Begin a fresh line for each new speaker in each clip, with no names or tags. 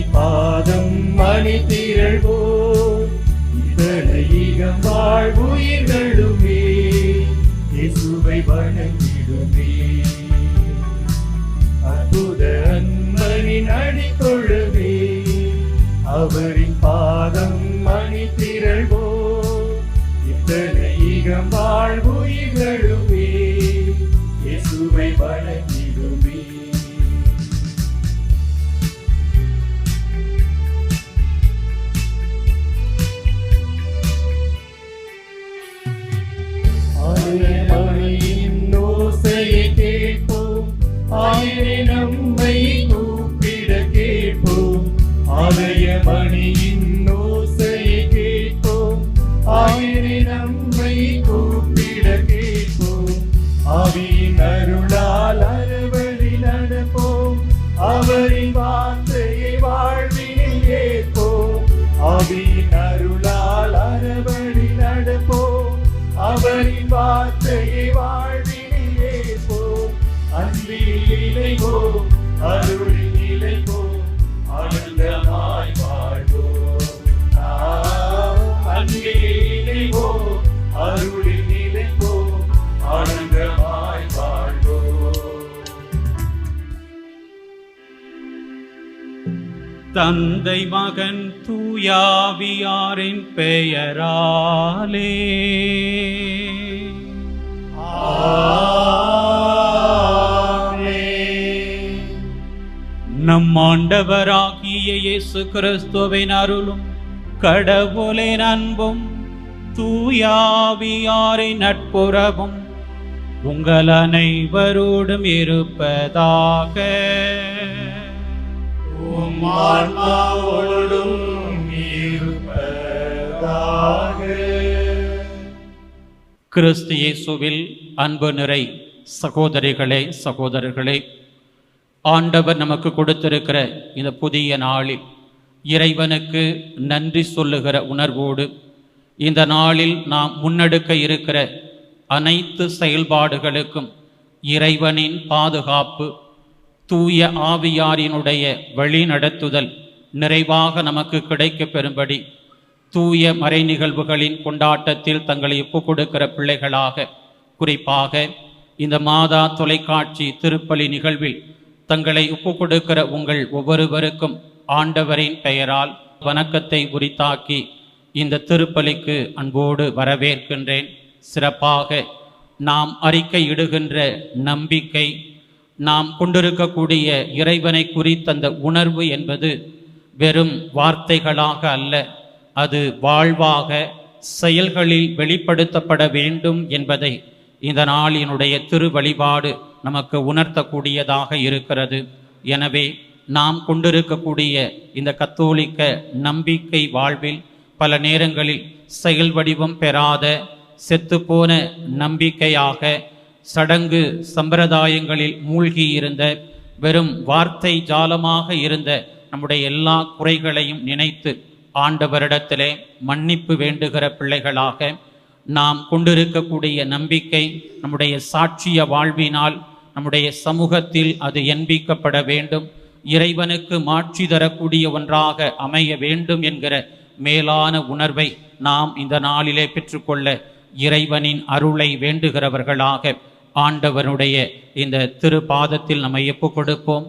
அவரின் பாதம் மணி திரள்வோம். இத்தனை ஈகம் வாழ்வுயிர்களுமே இயேசுவை வணங்கிடுமே. அற்புத அன்பனின் அடித்தொழுவே அவரின் பாதம் மணி திரள்வோம். இத்தனை ஈகம் வாழ்வுயிர்களுமே இயேசுவை வணங்கிடுமே. மணியின் ஓசையை கேட்போம், ஆயிரே நம்மை கூப்பிட கேட்போம். ஆலய மணியின் ஓசையை கேட்போம், ஆயிரே நம்மை கூப்பிட கேட்போம். ஆவியின் அருளால் அறுவழி நடப்போம், அவரின் வார்த்தையை வாழ்வினில் ஏற்போம். ஆவியின் அருளால் அறுவழி நடப்போம், அவரின் வார்த்தையை வாழ்வினில் ஏற்போம். அன்பில் இணைவோம், அருளில் நிலைப்போம், ஆனந்தமாய் வாழ்வோம். அன்பில் இணைவோம், அருளில் நிலைப்போம், ஆனந்தமாய் வாழ்வோம்.
தந்தை மகன் தூயாவியாரின் பெயராலே நம் ஆண்டவராகிய இயேசு கிறிஸ்துவின் அருளும் கடவுளின் அன்பும் தூயாவியாரின் நட்புறவும் உங்கள் அனைவரோடும் இருப்பதாக.
உம் ஆன்மாவோடும் இருப்பதாக.
கிறிஸ்து இயேசுவில் அன்பு நிறை சகோதரிகளே சகோதரர்களே, ஆண்டவர் நமக்கு கொடுத்திருக்கிற இந்த புதிய நாளில் இறைவனுக்கு நன்றி சொல்லுகிற உணர்வோடு இந்த நாளில் நாம் முன்னெடுக்க இருக்கிற அனைத்து செயல்பாடுகளுக்கும் இறைவனின் பாதுகாப்பு, தூய ஆவியாரினுடைய வழி நடத்துதல் நிறைவாக நமக்கு கிடைக்க பெறும்படி தூய மறை நிகழ்வுகளின் கொண்டாட்டத்தில் தங்களை ஒப்புக் கொடுக்கிற பிள்ளைகளாக, குறிப்பாக இந்த மாதா தொலைக்காட்சி திருப்பலி நிகழ்வில் தங்களை ஒப்புக் கொடுக்கிற உங்கள் ஒவ்வொருவருக்கும் ஆண்டவரின் பெயரால் வணக்கத்தை உரித்தாக்கி இந்த திருப்பலிக்கு அன்போடு வரவேற்கின்றேன். சிறப்பாக நாம் அறிக்கையிடுகின்ற நம்பிக்கை, நாம் கொண்டிருக்கக்கூடிய இறைவனை குறித்த அந்த உணர்வு என்பது வெறும் வார்த்தைகளாக அல்ல, அது வாழ்வாக செயல்களில் வெளிப்படுத்தப்பட வேண்டும் என்பதை இந்த நாளினுடைய திரு வழிபாடு நமக்கு உணர்த்தக்கூடியதாக இருக்கிறது. எனவே நாம் கொண்டிருக்கக்கூடிய இந்த கத்தோலிக்க நம்பிக்கை வாழ்வில் பல நேரங்களில் செயல் வடிவம் பெறாத செத்துப்போன நம்பிக்கையாக, சடங்கு சம்பிரதாயங்களில் மூழ்கி இருந்த வெறும் வார்த்தை ஜாலமாக இருந்த நம்முடைய எல்லா குறைகளையும் நினைத்து ஆண்டவரிடத்திலே மன்னிப்பு வேண்டுகிற பிள்ளைகளாக, நாம் கொண்டிருக்கக்கூடிய நம்பிக்கை நம்முடைய சாட்சிய வாழ்வினால் நம்முடைய சமூகத்தில் அது எண்பிக்கப்பட வேண்டும், இறைவனுக்கு மாட்சி தரக்கூடிய ஒன்றாக அமைய வேண்டும் என்கிற மேலான உணர்வை நாம் இந்த நாளிலே பெற்றுக்கொள்ள இறைவனின் அருளை வேண்டுகிறவர்களாக ஆண்டவனுடைய இந்த திருப்பாதத்தில் நம்மை ஒப்புக் கொடுப்போம்.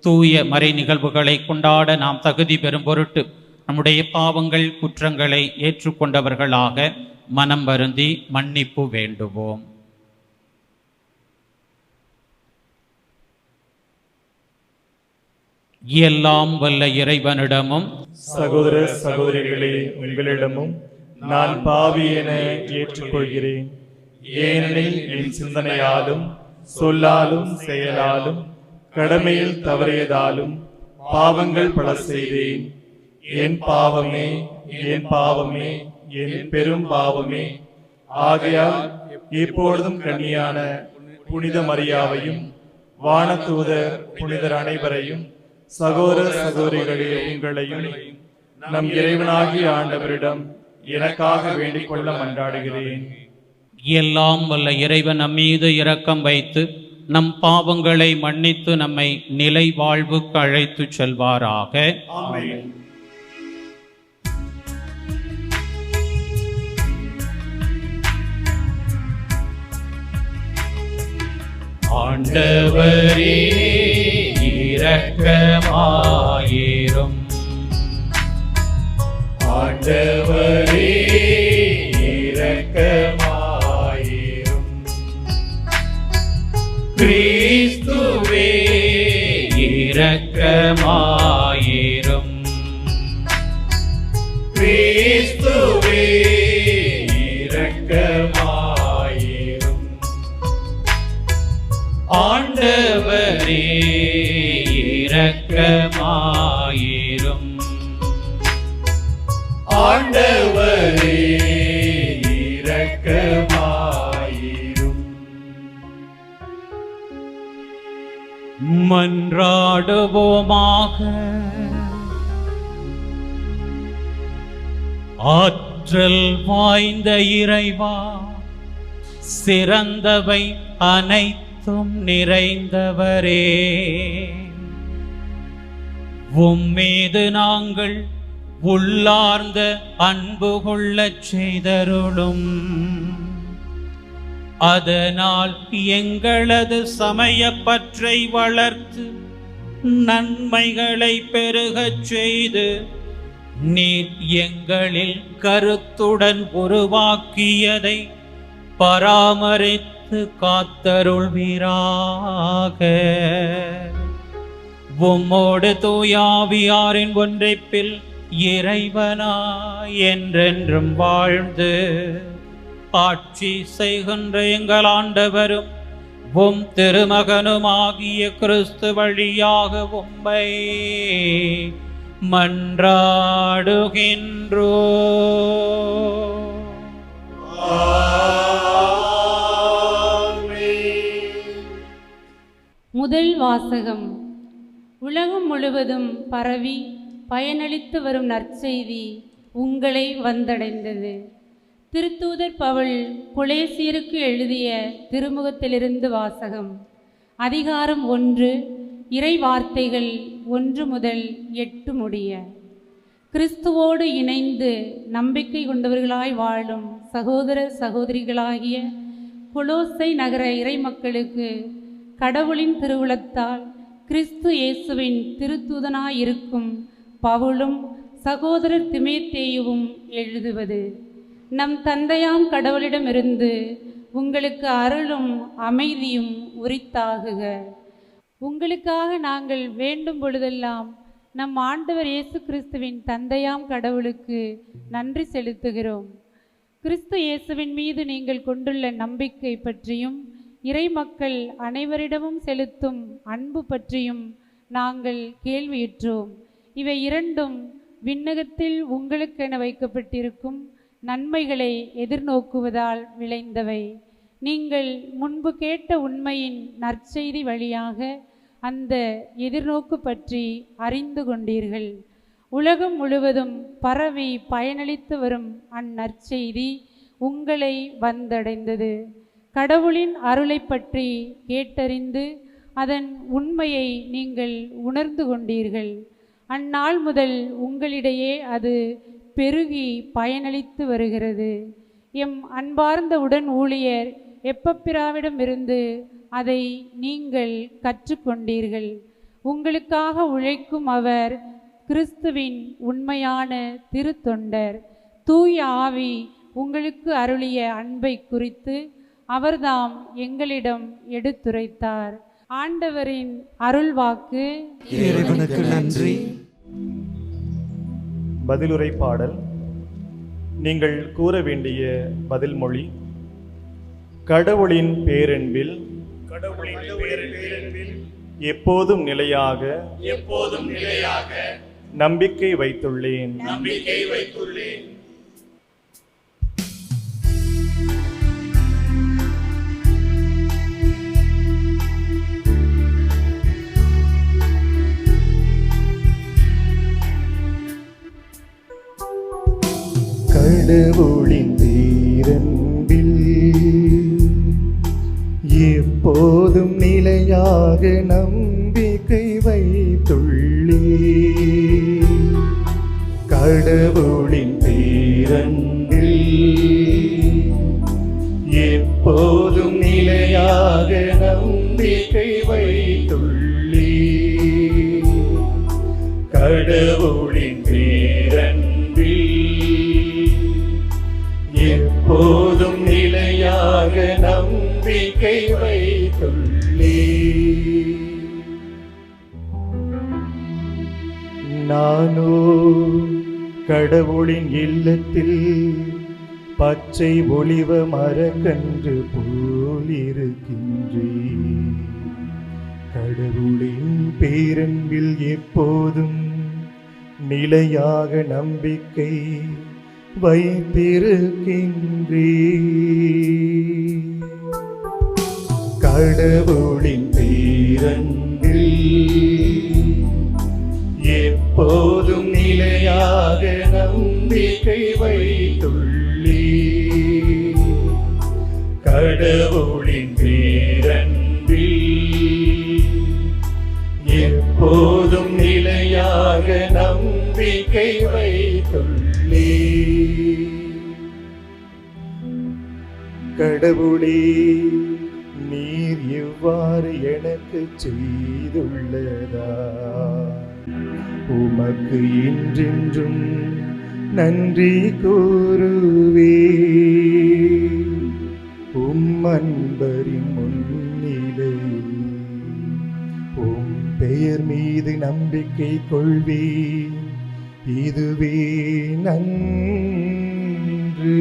தூய மறை நிகழ்வுகளை கொண்டாட நாம் தகுதி பெறும் பொருட்டு நம்முடைய பாவங்கள் குற்றங்களை ஏற்றுக்கொண்டவர்களாக மனம் வருந்தி மன்னிப்பு வேண்டுவோம். எல்லாம் வல்ல இறைவனிடமும்
சகோதர சகோதரிகளே உங்களிடமும் நான் பாவி என ஏற்றுக்கொள்கிறேன். ஏனெனில் என் சிந்தனையாலும் சொல்லாலும் செயலாலும் கடமையில் தவறியதாலும் பாவங்கள் பல செய்தேன். என் பாவமே, என் பாவமே, என் பெரும் பாவமே. ஆகையால் இப்பொழுதும் கன்னியான புனித மரியாவையும் வானதூதர் புனிதர் அனைவரையும் சகோதர சகோதரிகளே உங்களையும் நம் இறைவனாகிய ஆண்டவரிடம் எனக்காக வேண்டிக் கொள்ள மன்றாடுகிறேன்.
எல்லாம் வல்ல இறைவன் நம்மீது இரக்கம் வைத்து நம் பாவங்களை மன்னித்து நம்மை நிலை வாழ்வுக்கு அழைத்துச் செல்வாராக.
ஆமென்.
ஆண்டவரே இரக்கமாயிரும்.
ஆண்டவரே இரக்கமாயிரும்.
கிறிஸ்துவே இரக்கமாயிரும்.
கிறிஸ்துவே இரக்கமாயிரும்.
ஆண்டவரே இரக்கமாயிரும்.
ஆண்டவரே இரக்கமாயிரும்.
மன்றாடுவோமாக. ஆற்றல் வாய்ந்த இறைவா, சிறந்தவை அனைத்தும் நிறைந்தவரே, உம்மீது நாங்கள் உள்ளார்ந்த அன்பு கொள்ளச் செய்தருளும். அதனால் எங்களது சமயப்பற்றை வளர்த்து நன்மைகளை பெருகச் செய்து நீர் எங்களில் கருத்துடன் உருவாக்கியதை பராமரித்து காத்தருள்வீராக. உம்மோடு தூயாவியாரின் ஒன்றைப்பில் இறைவனாய் என்றென்றும் வாழ்ந்து ஆட்சி செய்கின்ற எங்கள் ஆண்டவரும் உம் திருமகனுமாகிய கிறிஸ்து வழியாக உம்மை மன்றாடுகின்றோ.
முதல் வாசகம். உலகம் முழுவதும் பரவி பயனளித்து வரும் நற்செய்தி உங்களை வந்தடைந்தது. திருத்தூதர் பவுல் கொலேசியருக்கு எழுதிய திருமுகத்திலிருந்து வாசகம். அதிகாரம் 1, இறை வார்த்தைகள் 1 முதல் 8 முடிய. கிறிஸ்துவோடு இணைந்து நம்பிக்கை கொண்டவர்களாய் வாழும் சகோதர சகோதரிகளாகிய கொலோசை நகர இறை மக்களுக்கு கடவுளின் திருவுளத்தால் கிறிஸ்து இயேசுவின் திருத்தூதனாயிருக்கும் பவுலும் சகோதரர் திமோத்தேயுவும் எழுதுவது. நம் தந்தையாம் கடவுளிடமிருந்து உங்களுக்கு அருளும் அமைதியும் உரித்தாகுக. உங்களுக்காக நாங்கள் வேண்டும் பொழுதெல்லாம் நம் ஆண்டவர் இயேசு கிறிஸ்துவின் தந்தையாம் கடவுளுக்கு நன்றி செலுத்துகிறோம். கிறிஸ்து இயேசுவின் மீது நீங்கள் கொண்டுள்ள நம்பிக்கை பற்றியும் இறை மக்கள் அனைவரிடமும் செலுத்தும் அன்பு பற்றியும் நாங்கள் கேள்வியுற்றோம். இவை இரண்டும் விண்ணகத்தில் உங்களுக்கென வைக்கப்பட்டிருக்கும் நன்மைகளை எதிர்நோக்குவதால் விளைந்தவை. நீங்கள் முன்பு கேட்ட உண்மையின் நற்செய்தி வழியாக அந்த எதிர்நோக்கு பற்றி அறிந்து கொண்டீர்கள். உலகம் முழுவதும் பரவி பயனளித்து வரும் அந்நற்செய்தி உங்களை வந்தடைந்தது. கடவுளின் அருளை பற்றி கேட்டறிந்து அதன் உண்மையை நீங்கள் உணர்ந்து கொண்டீர்கள். அந்நாள் முதல் உங்களிடையே அது பெருகி பயனளித்து வருகிறது. எம் அன்பார்ந்த உடன் ஊழியர் எப்பப்பிராவிடமிருந்து அதை நீங்கள் கற்றுக்கொண்டீர்கள். உங்களுக்காக உழைக்கும் அவர் கிறிஸ்துவின் உண்மையான திருத்தொண்டர். தூய ஆவி உங்களுக்கு அருளிய அன்பை குறித்து அவர்தாம் எங்களிடம் எடுத்துரைத்தார். ஆண்டவரின் அருள்வாக்கு.
இறைவனுக்கு நன்றி.
பதிலுரை பாடல். நீங்கள் கூற வேண்டிய பதில் மொழி. கடவுளின் பேரன்பில் எப்போதும் நிலையாக நம்பிக்கை வைத்துள்ளேன்.
கடவுளின் பேரன்பில் எப்போதும் நிலை
நிலையாக நம்பிக்கை வைத்துள்ளே. கடவுளின் பேரன்பில் எப்போதும் நிலையாக நம்பிக்கை வைத்துள்ளே. கடவுளின் பேரன்பில் எப்போதும் நிலையாக நம்பிக்கை வைத்துள்ளே. நானோ கடவுளின் இல்லத்தில் பச்சை ஒளிவ மரக்கன்று போலிருக்கின்றேன். கடவுளின் பேரன்பில் எப்போதும் நிலையாக நம்பிக்கை வைத்திருக்கின்றேன். கடவுளின் பேரன்பில் எப்போதும் நிலையாக நம்பிக்கை வைத்துள்ளே. கடவுளின் பேரன்பில் எப்போதும் நிலையாக நம்பிக்கை வைத்துள்ளே. கடவுளே, நீர் எவ்வாறு எனக்கு செய்துள்ளதா உமக்கு என்றென்றும் நன்றி கூறுவே. அன்பரின் முன்னிலையில் பெயர் மீது நம்பிக்கை கொள்வேன், இதுவே நன்று.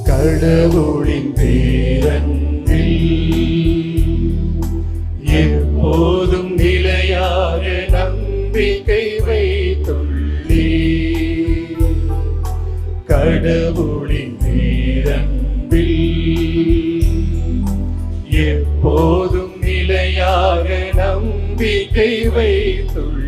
கடவுளின் பேரன்பில் எப்போதும் நிலையாக நம்பிக்கை வைத்துள்ளே. கடவுளின் பேரன்பில் எப்போதும் நிலையாக நம்பிக்கை வைத்துள்ளே.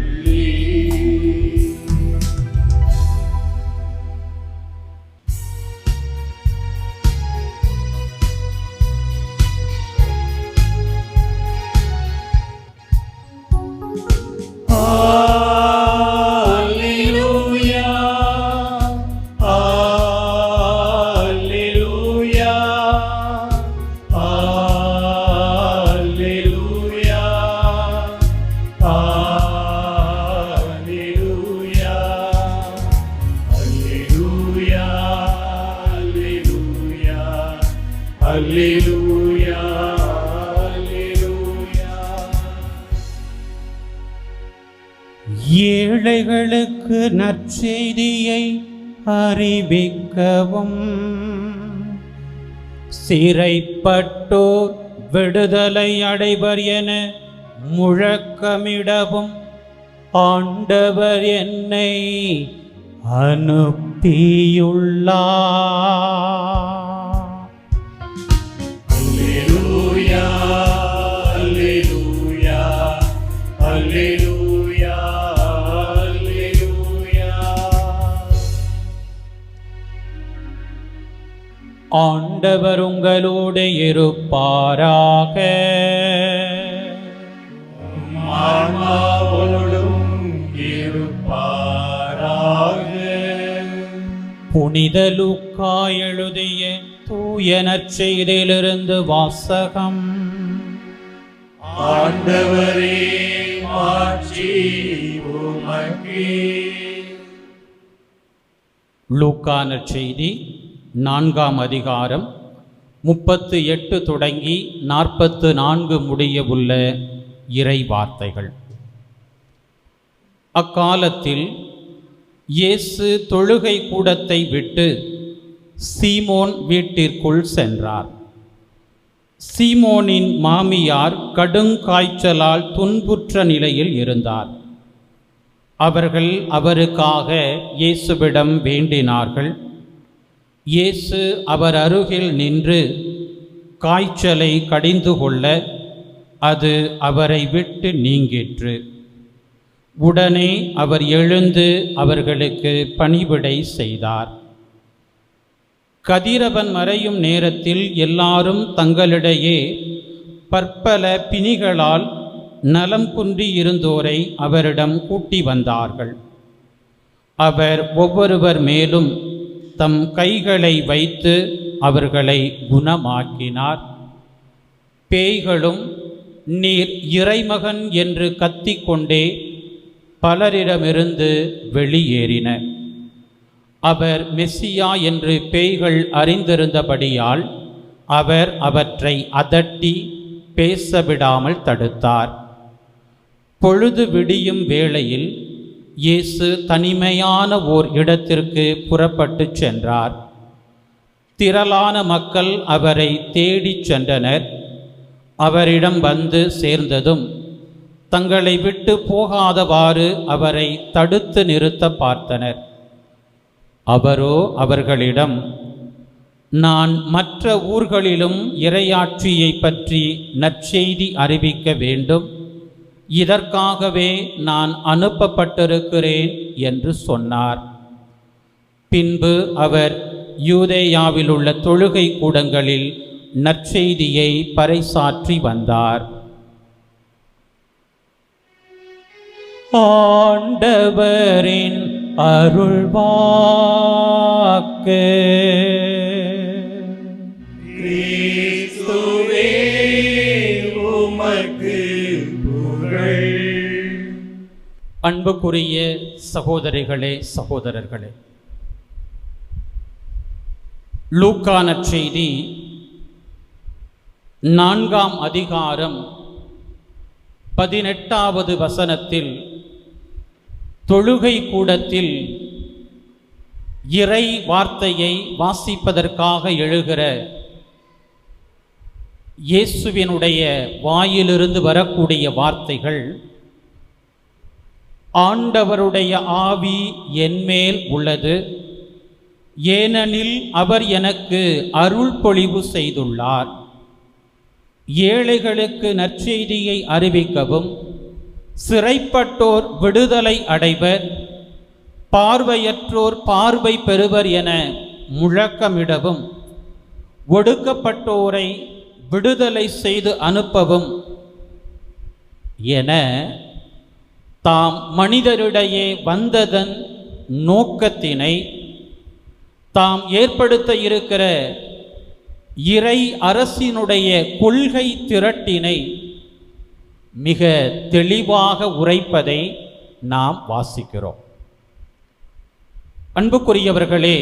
ஏழைகளுக்கு நற்செய்தியை அறிவிக்கவும், சிறைப்பட்டோர் விடுதலை அடைவர் என முழக்கமிடவும் ஆண்டவர் என்னை அனுப்பியுள்ளார்.
அல்லேலூயா, அல்லேலூயா, அல்லேலூயா, அல்லேலூயா.
ஆண்டவர் உங்களோடு இருப்பாராக.
ஆன்மாவோடும் இருப்பாராக.
புனித லூக்கா எழுதிய தூய நற்செய்தியிலிருந்து வாசகம்.
ஆண்டவரே, மாட்சி உமக்கே.
லூக்கா நற்செய்தி 4ஆம் அதிகாரம் 38 தொடங்கி 44 முடிய உள்ள இறை வார்த்தைகள். அக்காலத்தில் இயேசு தொழுகை கூடத்தை விட்டு சீமோன் வீட்டிற்குள் சென்றார். சீமோனின் மாமியார் கடுங்காய்ச்சலால் துன்புற்ற நிலையில் இருந்தார். அவர்கள் அவருக்காக இயேசுவிடம் வேண்டினார்கள். இயேசு அவர் அருகில் நின்று காய்ச்சலை கடிந்து கொள்ள அது அவரை விட்டு நீங்கிற்று. உடனே அவர் எழுந்து அவர்களுக்கு பணிவிடை செய்தார். கதிரவன் மறையும் நேரத்தில் எல்லாரும் தங்களிடையே பற்பல பிணிகளால் நலம் குன்றி இருந்தோரை அவரிடம் கூட்டி வந்தார்கள். அவர் ஒவ்வொருவர் மேலும் தம் கைகளை வைத்து அவர்களை குணமாக்கினார். பேய்களும் நீர் இறைமகன் என்று கத்திக்கொண்டே பலரிடமிருந்து வெளியேறின. அவர் மெஸ்ஸியா என்று பேய்கள் அறிந்திருந்தபடியால் அவர் அவற்றை அதட்டி பேசவிடாமல் தடுத்தார். பொழுது விடியும் வேளையில் இயேசு தனிமையான ஓர் இடத்திற்கு புறப்பட்டு சென்றார். திரளான மக்கள் அவரை தேடிச் சென்றனர். அவரிடம் வந்து சேர்ந்ததும் தங்களை விட்டு போகாதவாறு அவரை தடுத்து நிறுத்த பார்த்தனர். அவரோ அவர்களிடம், நான் மற்ற ஊர்களிலும் இறையாட்சியை பற்றி நற்செய்தி அறிவிக்க வேண்டும், இதற்காகவே நான் அனுப்பப்பட்டிருக்கிறேன் என்று சொன்னார். பின்பு அவர் யூதேயாவில் உள்ள தொழுகை கூடங்களில் நற்செய்தியை பறைசாற்றி வந்தார். ஆண்டவரின் அருள்வாக்கு.
கிறிஸ்துவே உமக்கு புகழ்.
அன்புக்குரிய சகோதரிகளே, சகோதரர்களே, லூக்கா நற்செய்தி 4ஆம் அதிகாரம் 18வது வசனத்தில் தொழுகை கூடத்தில் இறை வார்த்தையை வாசிப்பதற்காக எழுகிற இயேசுவினுடைய வாயிலிருந்து வரக்கூடிய வார்த்தைகள், ஆண்டவருடைய ஆவி என்மேல் உள்ளது, ஏனெனில் அவர் எனக்கு அருள் பொழிவு செய்துள்ளார். ஏழைகளுக்கு நற்செய்தியை அறிவிக்கவும், சிறைப்பட்டோர் விடுதலை அடைவர், பார்வையற்றோர் பார்வை பெறுவர் என முழக்கமிடவும், ஒடுக்கப்பட்டோரை விடுதலை செய்து அனுப்பவும் என தாம் மனிதரிடையே வந்ததன் நோக்கத்தினை, தாம் ஏற்படுத்த இருக்கிற இறை அரசினுடைய கொள்கை திரட்டினை மிக தெளிவாக உரைப்பதை நாம் வாசிக்கிறோம். அன்புக்குரியவர்களே,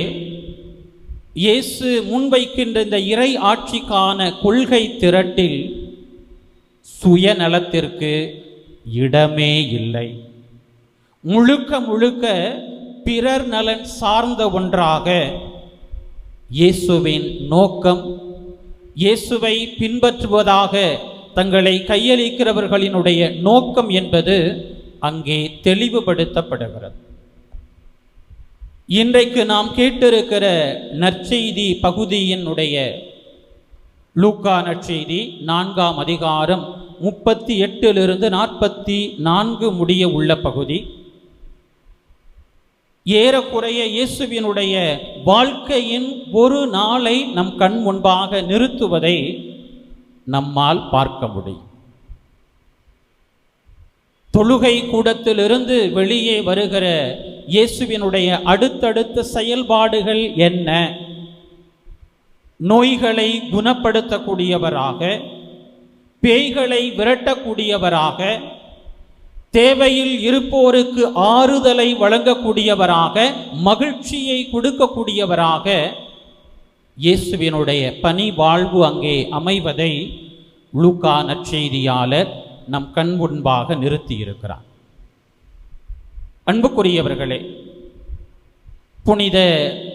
இயேசு முன்வைக்கின்ற இந்த இறை ஆட்சிக்கான கொள்கை திரட்டில் சுயநலத்திற்கு இடமே இல்லை. முழுக்க முழுக்க பிறர் நலன் சார்ந்த ஒன்றாக இயேசுவின் நோக்கம், இயேசுவை பின்பற்றுவதாக தங்களை கையளிக்கிறவர்களினுடைய நோக்கம் என்பது அங்கே தெளிவுபடுத்தப்படுகிறது. இன்றைக்கு நாம் கேட்டிருக்கிற நற்செய்தி பகுதியினுடைய லூக்கா நற்செய்தி 4ஆம் அதிகாரம் 38 44 முடிய உள்ள பகுதி ஏறக்குறைய இயேசுவினுடைய வாழ்க்கையின் ஒரு நாளை நம் கண் முன்பாக நிறுத்துவதை நம்மால் பார்க்க முடியும். தொழுகை கூடத்திலிருந்து வெளியே வருகிற இயேசுவினுடைய அடுத்தடுத்த செயல்பாடுகள் என்ன? நோய்களை குணப்படுத்தக்கூடியவராக, பேய்களை விரட்டக்கூடியவராக, தேவையில் இருப்போருக்கு ஆறுதலை வழங்கக்கூடியவராக, மகிழ்ச்சியை கொடுக்கக்கூடியவராக இயேசுவினுடைய பணி வாழ்வு அங்கே அமைவதை லூக்கா நற்செய்தியாளர் நம் கண் முன்பாக நிறுத்தியிருக்கிறார். அன்புக்குரியவர்களே, புனித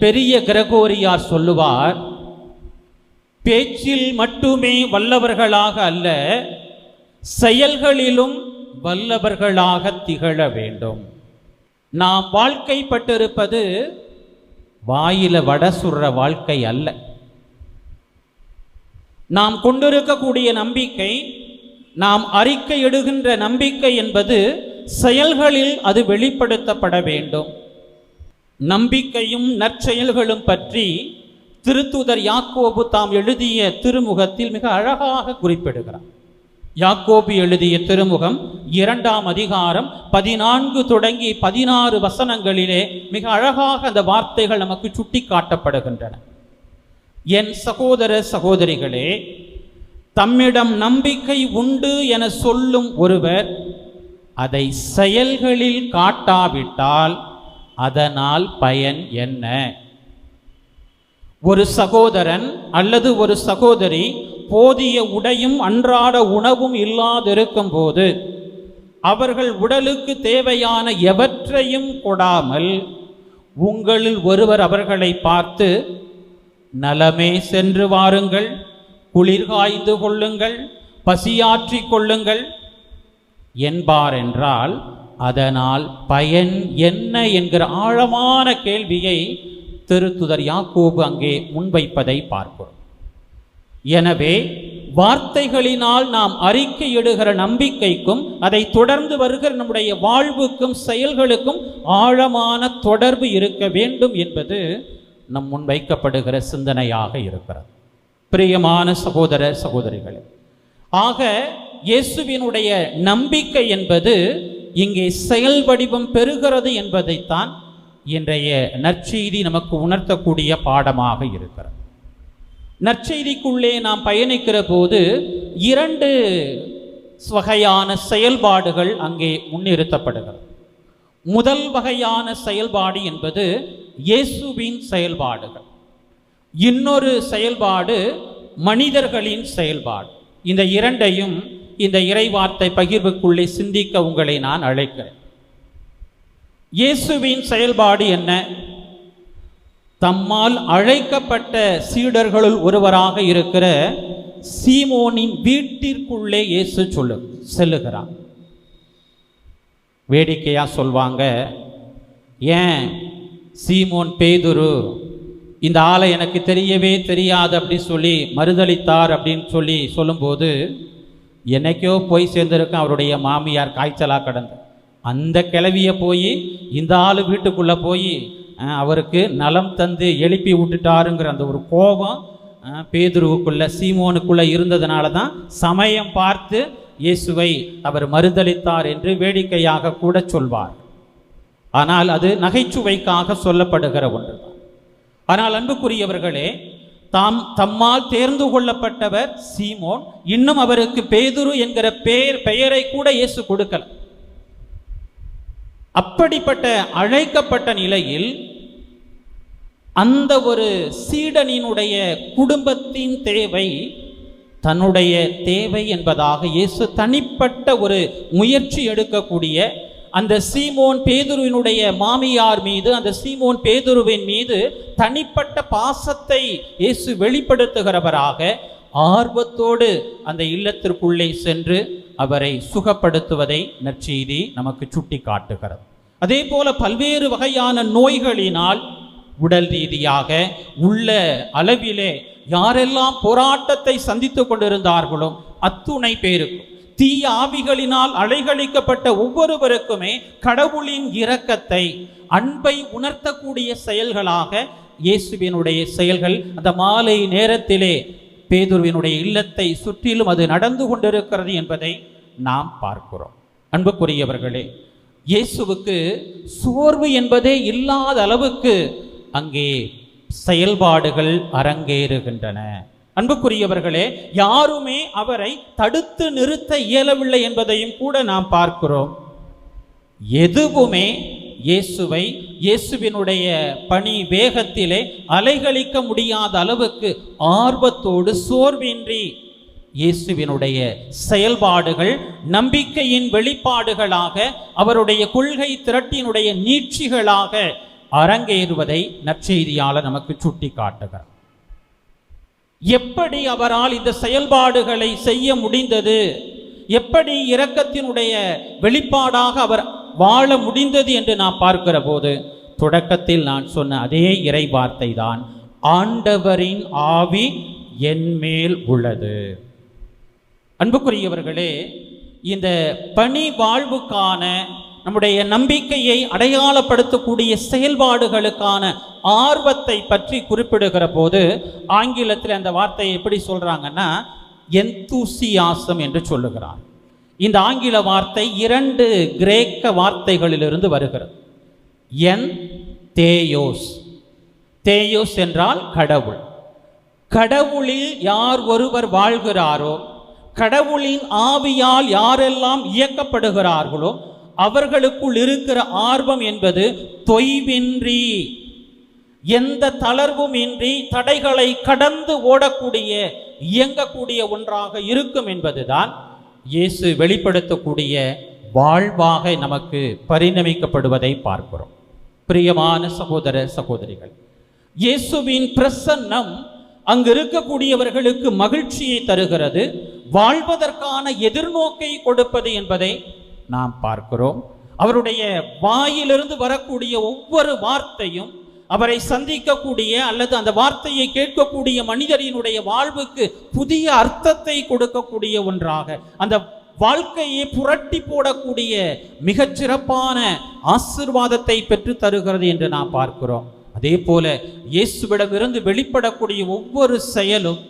பெரிய கிரகோரியார் சொல்லுவார், பேச்சில் மட்டுமே வல்லவர்களாக அல்ல, செயல்களிலும் வல்லவர்களாக திகழ வேண்டும். நாம் வாழ்க்கைப்பட்டிருப்பது வாயில வட சுடுற வாழ்க்கை அல்ல. நாம் கொண்டிருக்கக்கூடிய நம்பிக்கை, நாம் அறிக்கையிடுகின்ற நம்பிக்கை என்பது செயல்களில் அது வெளிப்படுத்தப்பட வேண்டும். நம்பிக்கையும் நற்செயல்களும் பற்றி திருத்தூதர் யாக்கோபு தாம் எழுதிய திருமுகத்தில் மிக அழகாக குறிப்பிடுகிறார். யாக்கோபு எழுதிய திருமுகம் 2ஆம் அதிகாரம் 14 தொடங்கி 16 வசனங்களிலே மிக அழகாக அந்த வார்த்தைகள் நமக்கு சுட்டி காட்டப்படுகின்றன. என் சகோதர சகோதரிகளே, தம்மிடம் நம்பிக்கை உண்டு என சொல்லும் ஒருவர் அதை செயல்களில் காட்டாவிட்டால் அதனால் பயன் என்ன? ஒரு சகோதரன் அல்லது ஒரு சகோதரி போதிய உடையும் அன்றாட உணவும் இல்லாதிருக்கும் போது அவர்கள் உடலுக்கு தேவையான எவற்றையும் கொடாமல் உங்களில் ஒருவர் அவர்களை பார்த்து, நலமே சென்று வாருங்கள், குளிர் காய்ந்து கொள்ளுங்கள், பசியாற்றிக் கொள்ளுங்கள் என்பார் என்றால் அதனால் பயன் என்ன என்கிற ஆழமான கேள்வியை திருத்துதர் யாக்கோபு அங்கே முன்வைப்பதை பார்க்கிறோம். எனவே வார்த்தைகளினால் நாம் அறிக்கையிடுகிற நம்பிக்கைக்கும் அதை தொடர்ந்து வருகிற நம்முடைய வாழ்வுக்கும் செயல்களுக்கும் ஆழமான தொடர்பு இருக்க வேண்டும் என்பது நம் முன்வைக்கப்படுகிற சிந்தனையாக இருக்கிறது. பிரியமான சகோதர சகோதரிகளே, ஆக இயேசுவினுடைய நம்பிக்கை என்பது இங்கே செயல் வடிவம் பெறுகிறது என்பதைத்தான் இன்றைய நற்செய்தி நமக்கு உணர்த்தக்கூடிய பாடமாக இருக்கிறது. நற்செய்திக்குள்ளே நாம் பயணிக்கிற போது 2 வகையான செயல்பாடுகள் அங்கே முன்னிறுத்தப்படுகிறது. முதல் வகையான செயல்பாடு என்பது இயேசுவின் செயல்பாடுகள். இன்னொரு செயல்பாடு மனிதர்களின் செயல்பாடு. இந்த 2ஐயும் இந்த இறைவார்த்தை பகிர்வுக்குள்ளே சிந்திக்க உங்களை நான் அழைக்கிறேன். இயேசுவின் செயல்பாடு என்ன? தம்மால் அழைக்கப்பட்ட சீடர்களுள் ஒருவராக இருக்கிற சீமோனின் வீட்டிற்குள்ளே இயேசு செல்லுகிறார். வேடிக்கையா சொல்வாங்க, ஏன் சீமோன் பேதுரு இந்த ஆளை எனக்கு தெரியவே தெரியாது அப்படி சொல்லி மறுதளித்தார் அப்படின்னு சொல்லும்போது, என்னைக்கோ போய் சேர்ந்திருக்க அவருடைய மாமியார் காய்ச்சலாக கடந்து அந்த கிளவியை போய் இந்த ஆள் வீட்டுக்குள்ளே போய் அவருக்கு நலம் தந்து எழுப்பி விட்டுட்டாருங்கிற அந்த ஒரு கோபம் பேதுருவுக்குள்ள சீமோனுக்குள்ள இருந்ததுனால தான் சமயம் பார்த்து இயேசுவை அவர் மறுதளித்தார் என்று வேடிக்கையாக கூட சொல்வார். ஆனால் அது நகைச்சுவைக்காக சொல்லப்படுகிற ஒன்று தான். ஆனால் அன்புக்குரியவர்களே, தம்மால் தேர்ந்து கொள்ளப்பட்டவர் சீமோன். இன்னும் அவருக்கு பேதுரு என்கிற பெயரை கூட இயேசு கொடுக்கல. அப்படிப்பட்ட அழைக்கப்பட்ட நிலையில் அந்த ஒரு சீடனினுடைய குடும்பத்தின் தேவை தன்னுடைய தேவை என்பதாக இயேசு தனிப்பட்ட ஒரு முயற்சி எடுக்கக்கூடிய அந்த சீமோன் பேதுருவினுடைய மாமியார் மீது, அந்த சீமோன் பேதுருவின் மீது தனிப்பட்ட பாசத்தை இயேசு வெளிப்படுத்துகிறவராக ஆர்வத்தோடு அந்த இல்லத்திற்குள்ளே சென்று அவரை சுகப்படுத்துவதை நற்செய்தி நமக்கு சுட்டி காட்டுகிறது. அதே போல பல்வேறு வகையான நோய்களினால் உடல் ரீதியாக உள்ள அளவிலே யாரெல்லாம் போராட்டத்தை சந்தித்து கொண்டிருந்தார்களோ அத்துணை பேருக்கும், தீய ஆவிகளினால் அலைகழிக்கப்பட்ட ஒவ்வொருவருக்குமே கடவுளின் இரக்கத்தை, அன்பை உணர்த்தக்கூடிய செயல்களாக இயேசுவினுடைய செயல்கள் அந்த மாலை நேரத்திலே பேதுருவினுடைய இல்லத்தை சுற்றிலும் அது நடந்து கொண்டிருக்கிறது என்பதை நாம் பார்க்கிறோம். அன்புக்குரியவர்களே, இயேசுவுக்கு சோர்வு என்பதே இல்லாத அளவுக்கு அங்கே செயல்பாடுகள் அரங்கேறுகின்றன. அன்புக்குரியவர்களே, யாருமே அவரை தடுத்து நிறுத்த இயலவில்லை என்பதையும் கூட நாம் பார்க்கிறோம். எதுவுமே இயேசுவை இயேசுவினுடைய பணி வேகத்திலே அலைகழிக்க முடியாத அளவுக்கு ஆர்வத்தோடு சோர்வின்றி இயேசுவினுடைய செயல்பாடுகள் நம்பிக்கையின் வெளிப்பாடுகளாக, அவருடைய கொள்கை திரட்டினுடைய நீட்சிகளாக அரங்கேறுவதை நற்செய்தியாளர் நமக்கு சுட்டி காட்டுகிறார். எப்படி அவரால் இந்த செயல்பாடுகளை செய்ய முடிந்தது, எப்படி இரக்கத்தினுடைய வெளிப்பாடாக அவர் வாழ முடிந்தது என்று நாம் பார்க்கிற போது, தொடக்கத்தில் நான் சொன்ன அதே இறை வார்த்தை தான், ஆண்டவரின் ஆவி என் மேல் உள்ளது. அன்புக்குரியவர்களே, இந்த பணி வாழ்வுக்கான நம்முடைய நம்பிக்கையை அடையாளப்படுத்தக்கூடிய செயல்பாடுகளுக்கான ஆர்வத்தை பற்றி குறிப்பிடுகிற போது ஆங்கிலத்தில் அந்த வார்த்தையை எப்படி சொல்றாங்கன்னா எந்தூசியாசம் என்று சொல்லுகிறார். இந்த ஆங்கில வார்த்தை 2 கிரேக்க வார்த்தைகளிலிருந்து வருகிறது. என் தேயோஸ், தேயோஸ் என்றால் கடவுள். கடவுளில் யார் ஒருவர் வாழ்கிறாரோ, கடவுளின் ஆவியால் யாரெல்லாம் இயக்கப்படுகிறார்களோ அவர்களுக்குள் இருக்கிற ஆர்வம் என்பது தொய்வின்றி, எந்த தளர்வும் இன்றி தடைகளை கடந்து ஓடக்கூடிய இயங்கக்கூடிய ஒன்றாக இருக்கும் என்பதுதான் இயேசு வெளிப்படுத்தக்கூடிய வாழ்வாக நமக்கு பரிணமிக்கப்படுவதை பார்க்கிறோம். பிரியமான சகோதர சகோதரிகள், இயேசுவின் பிரசன்னம் அங்கு இருக்கக்கூடியவர்களுக்கு மகிழ்ச்சியை தருகிறது, வாழ்வதற்கான எதிர்நோக்கை கொடுப்பது என்பதை நாம் பார்க்கிறோம். அவருடைய வாயிலிருந்து வரக்கூடிய ஒவ்வொரு வார்த்தையும் அவரை சந்திக்கக்கூடிய அல்லது அந்த வார்த்தையை கேட்கக்கூடிய மனிதரினுடைய வாழ்வுக்கு புதிய அர்த்தத்தை கொடுக்கக்கூடிய ஒன்றாக, அந்த வாழ்க்கையை புரட்டி போடக்கூடிய மிகச்சிறப்பான ஆசீர்வாதத்தை பெற்று தருகிறது என்று நாம் பார்க்கிறோம். அதே போல இயேசுவிடமிருந்து வெளிப்படக்கூடிய ஒவ்வொரு செயலும்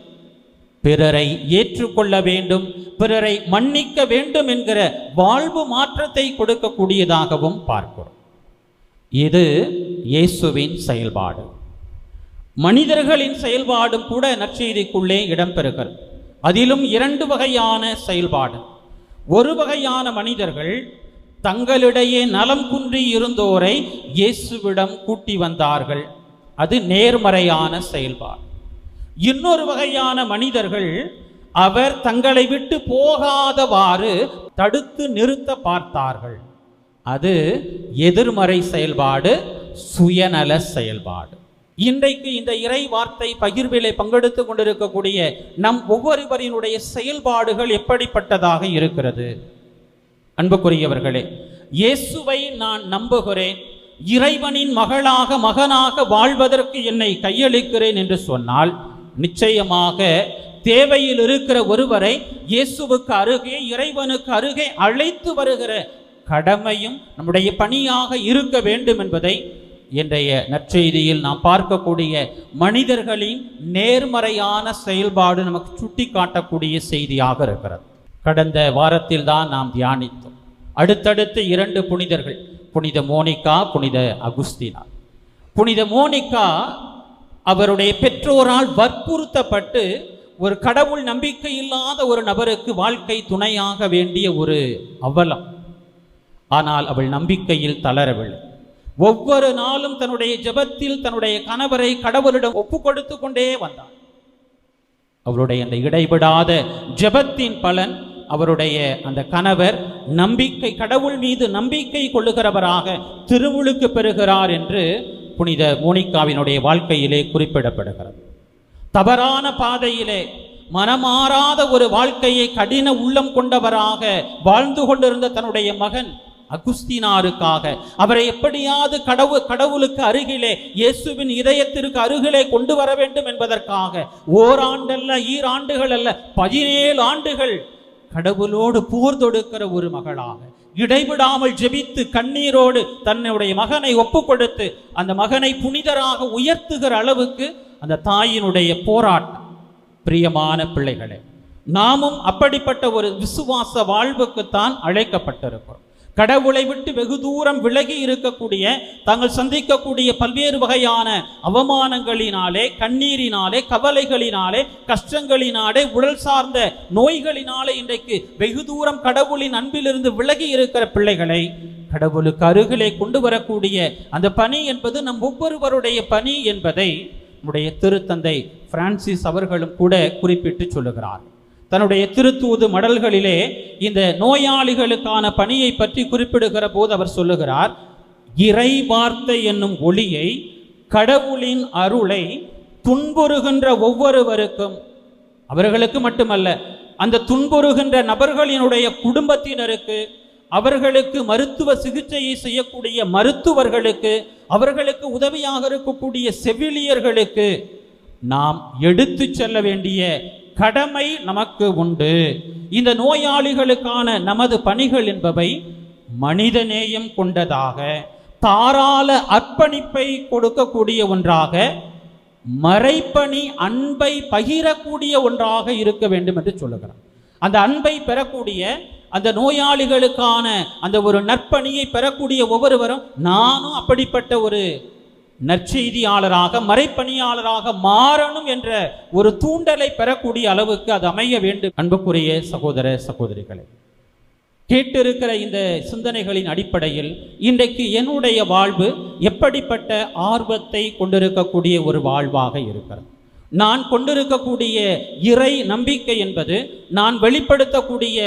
பிறரை ஏற்றுக்கொள்ள வேண்டும், பிறரை மன்னிக்க வேண்டும் என்கிற வாழ்வு மாற்றத்தை கொடுக்கக்கூடியதாகவும் பார்க்கிறோம். இது இயேசுவின் செயல்பாடு. மனிதர்களின் செயல்பாடும் கூட நற்செய்திக்குள்ளே இடம்பெறுகிறது. அதிலும் 2 வகையான செயல்பாடு. ஒரு வகையான மனிதர்கள் தங்களிடையே நலம் குன்றி இருந்தோரை இயேசுவிடம் கூட்டி வந்தார்கள், அது நேர்மறையான செயல்பாடு. இன்னொரு வகையான மனிதர்கள் அவர் தங்களை விட்டு போகாதவாறு தடுத்து நிறுத்த பார்த்தார்கள், அது எதிர்மறை செயல்பாடு, சுயநல செயல்பாடு. இன்றைக்கு இந்த இறை வார்த்தை பகிர்விலே பங்கெடுத்து கொண்டிருக்கக்கூடிய நம் ஒவ்வொருவரினுடைய செயல்பாடுகள் எப்படிப்பட்டதாக இருக்கிறது? அன்புக்குரியவர்களே, இயேசுவை நான் நம்புகிறேன், இறைவனின் மகனாக வாழ்வதற்கு என்னை கையளிக்கிறேன் என்று சொன்னால் நிச்சயமாக தேவையில் இருக்கிற ஒருவரை இயேசுவுக்கு அருகே, இறைவனுக்கு அருகே அழைத்து வருகிற கடமையும் நம்முடைய பணியாக இருக்க வேண்டும் என்பதை இன்றைய நற்செய்தியில் நாம் பார்க்கக்கூடிய மனிதர்களின் நேர்மறையான செயல்பாடு நமக்கு சுட்டி காட்டக்கூடிய செய்தியாக இருக்கிறது. கடந்த வாரத்தில் தான் நாம் தியானித்தோம். அடுத்தடுத்து 2 புனிதர்கள், புனித மோனிகா, புனித அகுஸ்தினா. புனித மோனிகா அவருடைய பெற்றோரால் வற்புறுத்தப்பட்டு ஒரு கடவுள் நம்பிக்கை இல்லாத ஒரு நபருக்கு வாழ்க்கை துணையாக வேண்டிய ஒரு அவலம். ஆனால் அவள் நம்பிக்கையில் தளரவில்லை. ஒவ்வொரு நாளும் தன்னுடைய ஜெபத்தில் தன்னுடைய கணவரை கடவுளிடம் ஒப்பு கொடுத்து கொண்டே வந்தார். அவருடைய அந்த இடைவிடாத ஜெபத்தின் பலன் அவருடைய அந்த கணவர் நம்பிக்கை, கடவுள் மீது நம்பிக்கை கொள்ளுகிறவராக திருவுளுக்கு பெறுகிறார் என்று புனித மோனிகாவினுடைய வாழ்க்கையிலே குறிப்பிடப்படுகிறது. தவறான பாதையிலே மனமாறாத ஒரு வாழ்க்கையை கடின உள்ளம் கொண்டவராக வாழ்ந்து கொண்டிருந்த தன்னுடைய மகன் அகுஸ்தினாருக்காக அவரை எப்படியாவது கடவுளுக்கு அருகிலே, இயேசுவின் இதயத்திற்கு அருகிலே கொண்டு வர வேண்டும் என்பதற்காக ஓராண்டல்ல, ஈராண்டுகள் அல்ல, 17 ஆண்டுகள் கடவுளோடு போர் தொடுக்கிற ஒரு மகளாக இடைவிடாமல் ஜெபித்து கண்ணீரோடு தன்னுடைய மகனை ஒப்பு கொடுத்து அந்த மகனை புனிதராக உயர்த்துகிற அளவுக்கு அந்த தாயினுடைய போராட்டம். பிரியமான பிள்ளைகளே, நாமும் அப்படிப்பட்ட ஒரு விசுவாச வாழ்வுக்குத்தான் அழைக்கப்பட்டிருக்கிறோம். கடவுளை விட்டு வெகு தூரம் விலகி இருக்கக்கூடிய, தாங்கள் சந்திக்கக்கூடிய பல்வேறு வகையான அவமானங்களினாலே, கண்ணீரினாலே, கவலைகளினாலே, கஷ்டங்களினாலே, உடல் சார்ந்த நோய்களினாலே இன்றைக்கு வெகு தூரம் கடவுளின் அன்பிலிருந்து விலகி இருக்கிற பிள்ளைகளை கடவுளுக்கு அருகிலே கொண்டு வரக்கூடிய அந்த பணி என்பது நம் ஒவ்வொருவருடைய பணி என்பதை நம்முடைய திருத்தந்தை பிரான்சிஸ் அவர்களும் கூட குறிப்பிட்டு சொல்லுகிறார். தன்னுடைய திருத்தூது மடல்களிலே இந்த நோயாளிகளுக்கான பணியை பற்றி குறிப்பிடுகிற போது அவர் சொல்லுகிறார், இறை வார்த்தை என்னும் ஒளியை, கடவுளின் அருளை துன்புறுகின்ற ஒவ்வொருவருக்கும், அவர்களுக்கு மட்டுமல்ல, அந்த துன்புறுகின்ற நபர்களினுடைய குடும்பத்தினருக்கு, அவர்களுக்கு மருத்துவ சிகிச்சையை செய்யக்கூடிய மருத்துவர்களுக்கு, அவர்களுக்கு உதவியாக இருக்கக்கூடிய செவிலியர்களுக்கு நாம் எடுத்து செல்ல வேண்டிய கடமை நமக்கு உண்டு. இந்த நோயாளிகளுக்கான நமது பணிகள் என்பவை மனிதநேயம் கொண்டதாக, தாராள அர்ப்பணிப்பை கொடுக்கக்கூடிய ஒன்றாக, மறைப்பணி அன்பை பகிரக்கூடிய ஒன்றாக இருக்க வேண்டும் என்று சொல்லுகிறார். அந்த அன்பை பெறக்கூடிய, அந்த நோயாளிகளுக்கான அந்த ஒரு நற்பணியை பெறக்கூடிய ஒவ்வொருவரும் நானும் அப்படிப்பட்ட ஒரு நற்செய்தியாளராக, மறைப்பணியாளராக மாறணும் என்ற ஒரு தூண்டலை பெறக்கூடிய அளவுக்கு அது அமைய வேண்டும். அன்புக்குரிய சகோதர சகோதரிகளே, கேட்டிருக்கிற இந்த சிந்தனைகளின் அடிப்படையில் இன்றைக்கு என்னுடைய வாழ்வு எப்படிப்பட்ட ஆர்வத்தை கொண்டிருக்கக்கூடிய ஒரு வாழ்வாக இருக்கிறது? நான் கொண்டிருக்கக்கூடிய இறை நம்பிக்கை என்பது நான் வெளிப்படுத்தக்கூடிய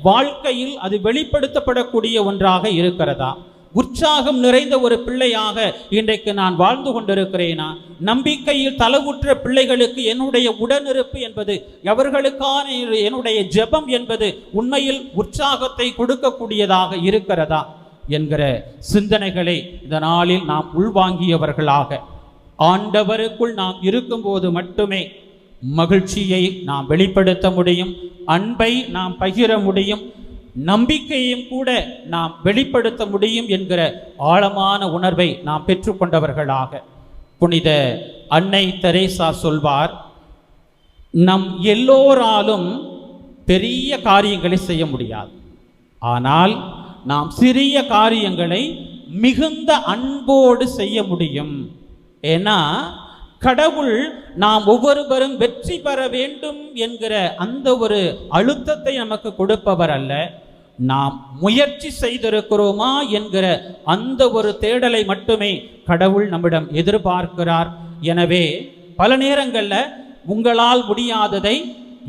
வாழ்க்கையில் அது வெளிப்படுத்தப்படக்கூடிய ஒன்றாக இருக்கிறதா? உற்சாகம் நிறைந்த ஒரு பிள்ளையாக இன்றைக்கு நான் வாழ்ந்து கொண்டிருக்கிறேனா? நம்பிக்கையில் தளவுற்ற பிள்ளைகளுக்கு என்னுடைய உடனிருப்பு என்பது, அவர்களுக்கான என்னுடைய ஜெபம் என்பது உண்மையில் உற்சாகத்தை கொடுக்கக்கூடியதாக இருக்கிறதா என்கிற சிந்தனைகளை இந்த நாளில் நாம் உள்வாங்கியவர்களாக, ஆண்டவருக்குள் நாம் இருக்கும்போது மட்டுமே மகிழ்ச்சியை நாம் வெளிப்படுத்த முடியும், அன்பை நாம் பகிர முடியும், நம்பிக்கையும் கூட நாம் வெளிப்படுத்த முடியும் என்கிற ஆழமான உணர்வை நாம் பெற்றுக்கொண்டவர்களாக புனித அன்னை தெரேசா சொல்வார், நம் எல்லோராலும் பெரிய காரியங்களை செய்ய முடியாது, ஆனால் நாம் சிறிய காரியங்களை மிகுந்த அன்போடு செய்ய முடியும். ஏன்னா கடவுள் நாம் ஒவ்வொருவரும் வெற்றி பெற வேண்டும் என்கிற அந்த ஒரு அழுத்தத்தை நமக்கு கொடுப்பவர் அல்ல, நாம் முயற்சி செய்திருக்கிறோமா என்கிற அந்த ஒரு தேடலை மட்டுமே கடவுள் நம்மிடம் எதிர்பார்க்கிறார். எனவே பல நேரங்களில் உங்களால் முடியாததை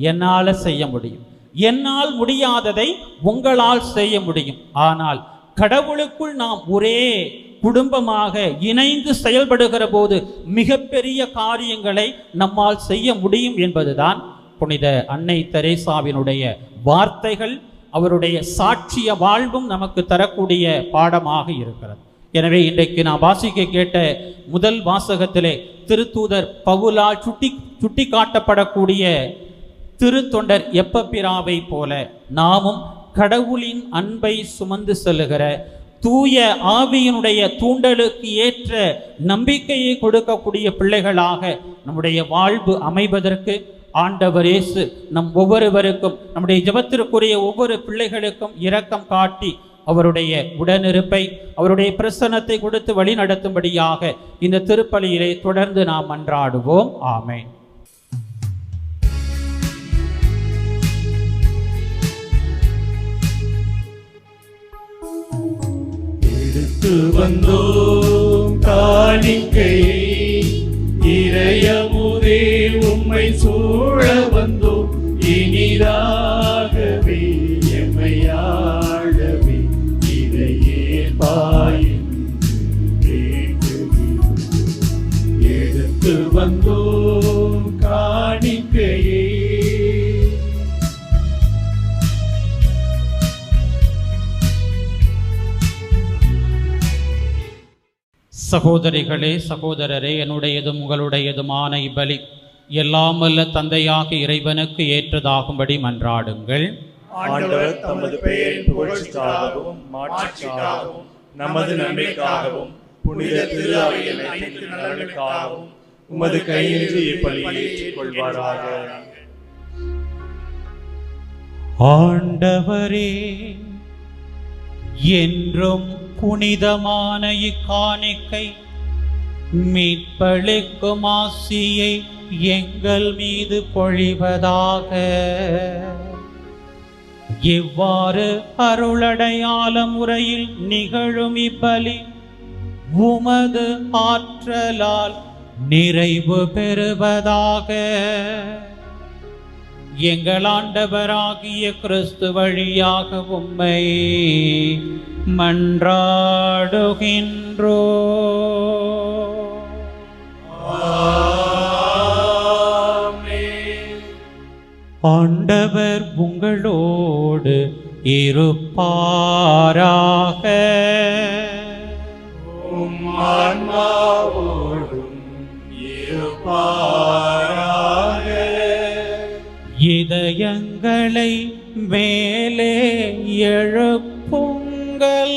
என்னால் செய்ய முடியும், என்னால் முடியாததை உங்களால் செய்ய முடியும். ஆனால் கடவுளுக்குள் நாம் ஒரே குடும்பமாக இணைந்து செயல்படுகிற போது மிகப்பெரிய காரியங்களை நம்மால் செய்ய முடியும் என்பதுதான் புனித அன்னை தெரேசாவினுடைய வார்த்தைகள், அவருடைய சாட்சிய வாழ்வும் நமக்கு தரக்கூடிய பாடமாக இருக்கிறது. எனவே இன்றைக்கு நான் வாசிக்க கேட்ட முதல் வாசகத்திலே திருத்தூதர் பவுலால் சுட்டி காட்டப்படக்கூடிய திருத்தொண்டர் எப்பப்பிராவை போல நாமும் கடவுளின் அன்பை சுமந்து செல்லுகிற, தூய ஆவியினுடைய தூண்டலுக்கு ஏற்ற நம்பிக்கையை கொடுக்கக்கூடிய பிள்ளைகளாக நம்முடைய வாழ்வு அமைவதற்கு ஆண்டவர் இயேசு நம் ஒவ்வொருவருக்கும், நம்முடைய ஜெபத்திற்குரிய ஒவ்வொரு பிள்ளைகளுக்கும் இரக்கம் காட்டி அவருடைய உடனிருப்பை, அவருடைய பிரசன்னத்தை கொடுத்து வழி நடத்தும்படியாக இந்த திருப்பலியிலே தொடர்ந்து நாம் மன்றாடுவோம். ஆமென்.
எடுத்து வந்தோம் காணிக்கையை, இறையமுதே உம்மை சூழ வந்தோம், இனிதாகவே எம்மையாளவே இதையே பாயின் எடுத்து வந்தோம் காணிக்கையை.
சகோதரிகளே, சகோதரரே, என்னுடையதும் உங்களுடையதுமான இப்பலி எல்லாம் வல்ல தந்தையாக இறைவனுக்கு ஏற்றதாகும்படி மன்றாடுங்கள்.
ஆண்டவர் தமது பெயரின் புகழ்ச்சிக்காகவும் மாட்சிக்காகவும் நமது நன்மைக்காகவும் புனித திரு அவையின் அனைத்து நலனுக்காகவும் உமது கையிலிருந்து இப்பலியை ஏற்றுக்கொள்வாராக.
ஆண்டவரே, என்றும் புனிதமான இக்காணிக்கை மீட்பளிக்கும் ஆசியை எங்கள் மீது பொழிவதாக. இவ்வாறு அருளடையாள முறையில் நிகழும் இப்பலி உமது ஆற்றலால் நிறைவு பெறுவதாக. எங்கள் ஆண்டவராகிய கிறிஸ்து வழியாக உம்மை மன்றாடுகின்றோ. ஆண்டவர் உங்களோடு இருப்பாராக.
உம் ஆன்மாவோடும் இருப்பாராக.
இதயங்களை மேலே எழுப்புங்கள்.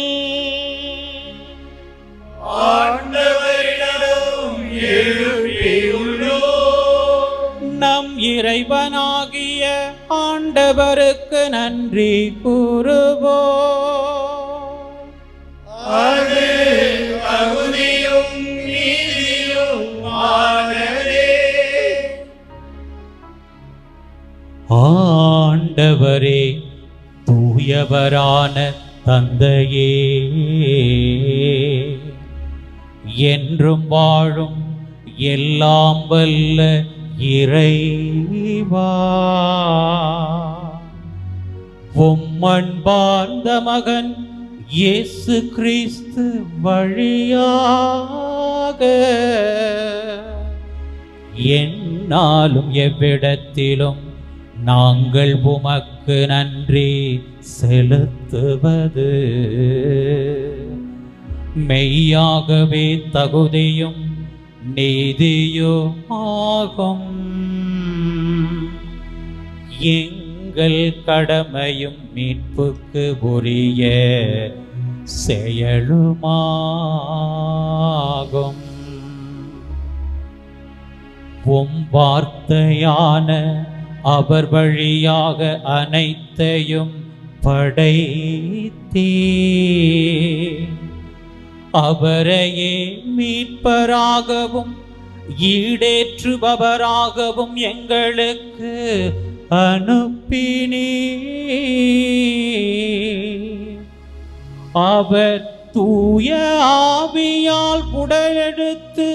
எழுப்பியுள்ளோம்.
நம் இறைவனாகிய ஆண்டவருக்கு நன்றி கூறுவோம்.
அது தகுதியும் நீதியும் ஆனதே.
ஆண்டவரே, தூயவரான தந்தையே, என்றும் வாழும் எல்லாம் வல்ல இறைவா, உம்மன்பார்ந்த மகன் இயேசு கிறிஸ்து வழியாக எந்நாளும் எவ்விடத்திலும் நாங்கள் உமக்கு நன்றி செலுத்துவது மெய்யாகவே தகுதியும் நீதியும் ஆகும். எங்கள் கடமையும் மீட்புக்கு உரிய செயலுமாகும். உம் வார்த்தையான அவர் வழியாக அனைத்தையும் படைத்தே, அவரையே மீட்பராகவும் ஈடேற்றுபவராகவும் எங்களுக்கு அனுப்பினே. அவர் தூய ஆவியால் உடலெடுத்து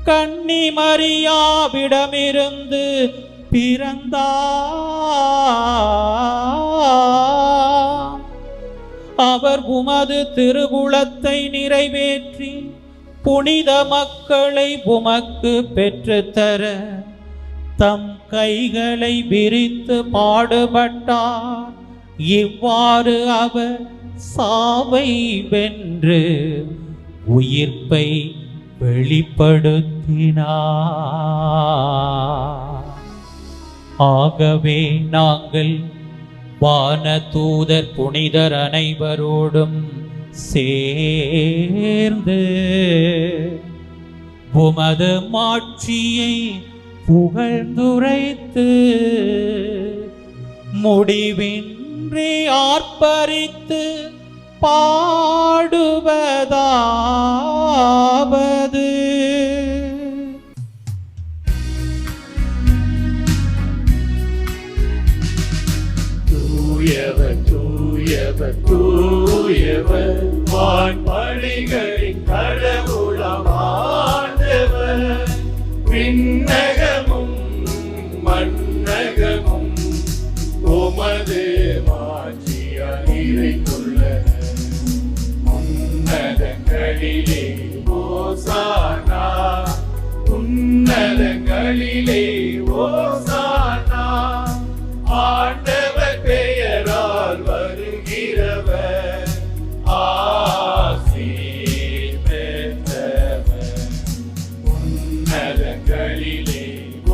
கன்னி மரியாவிடமிருந்து பிறந்தார். அவர் உமது திருவுளத்தை நிறைவேற்றி புனித மக்களை உமக்கு பெற்றுத்தர தம் கைகளை விரித்து பாடுபட்டார். இவ்வாறு அவர் சாவை வென்று உயிர்ப்பை வெளிப்படுத்தினார். ஆகவே நாங்கள் வானதூதர் புனிதர் அனைவரோடும் சேர்ந்து உமது மாட்சியை புகழ்ந்துரைத்து முடிவின்றி ஆர்ப்பரித்து பாடுவதாவது:
தூயவர் தூயவர் தூயவர், வான்படைகளின் கடவுளாம் ஆண்டவர். விண்ணகமும் மண்ணகமும் உமது மாட்சியால் நிறைந்துள்ளன. உன்னதங்களிலே ஓசானா, உன்னதங்களிலே ஓசானா. ஆண்டவர் பெயரால் வருகிறவர் ஆசீர் பெற்றவர். உன்னதங்களிலே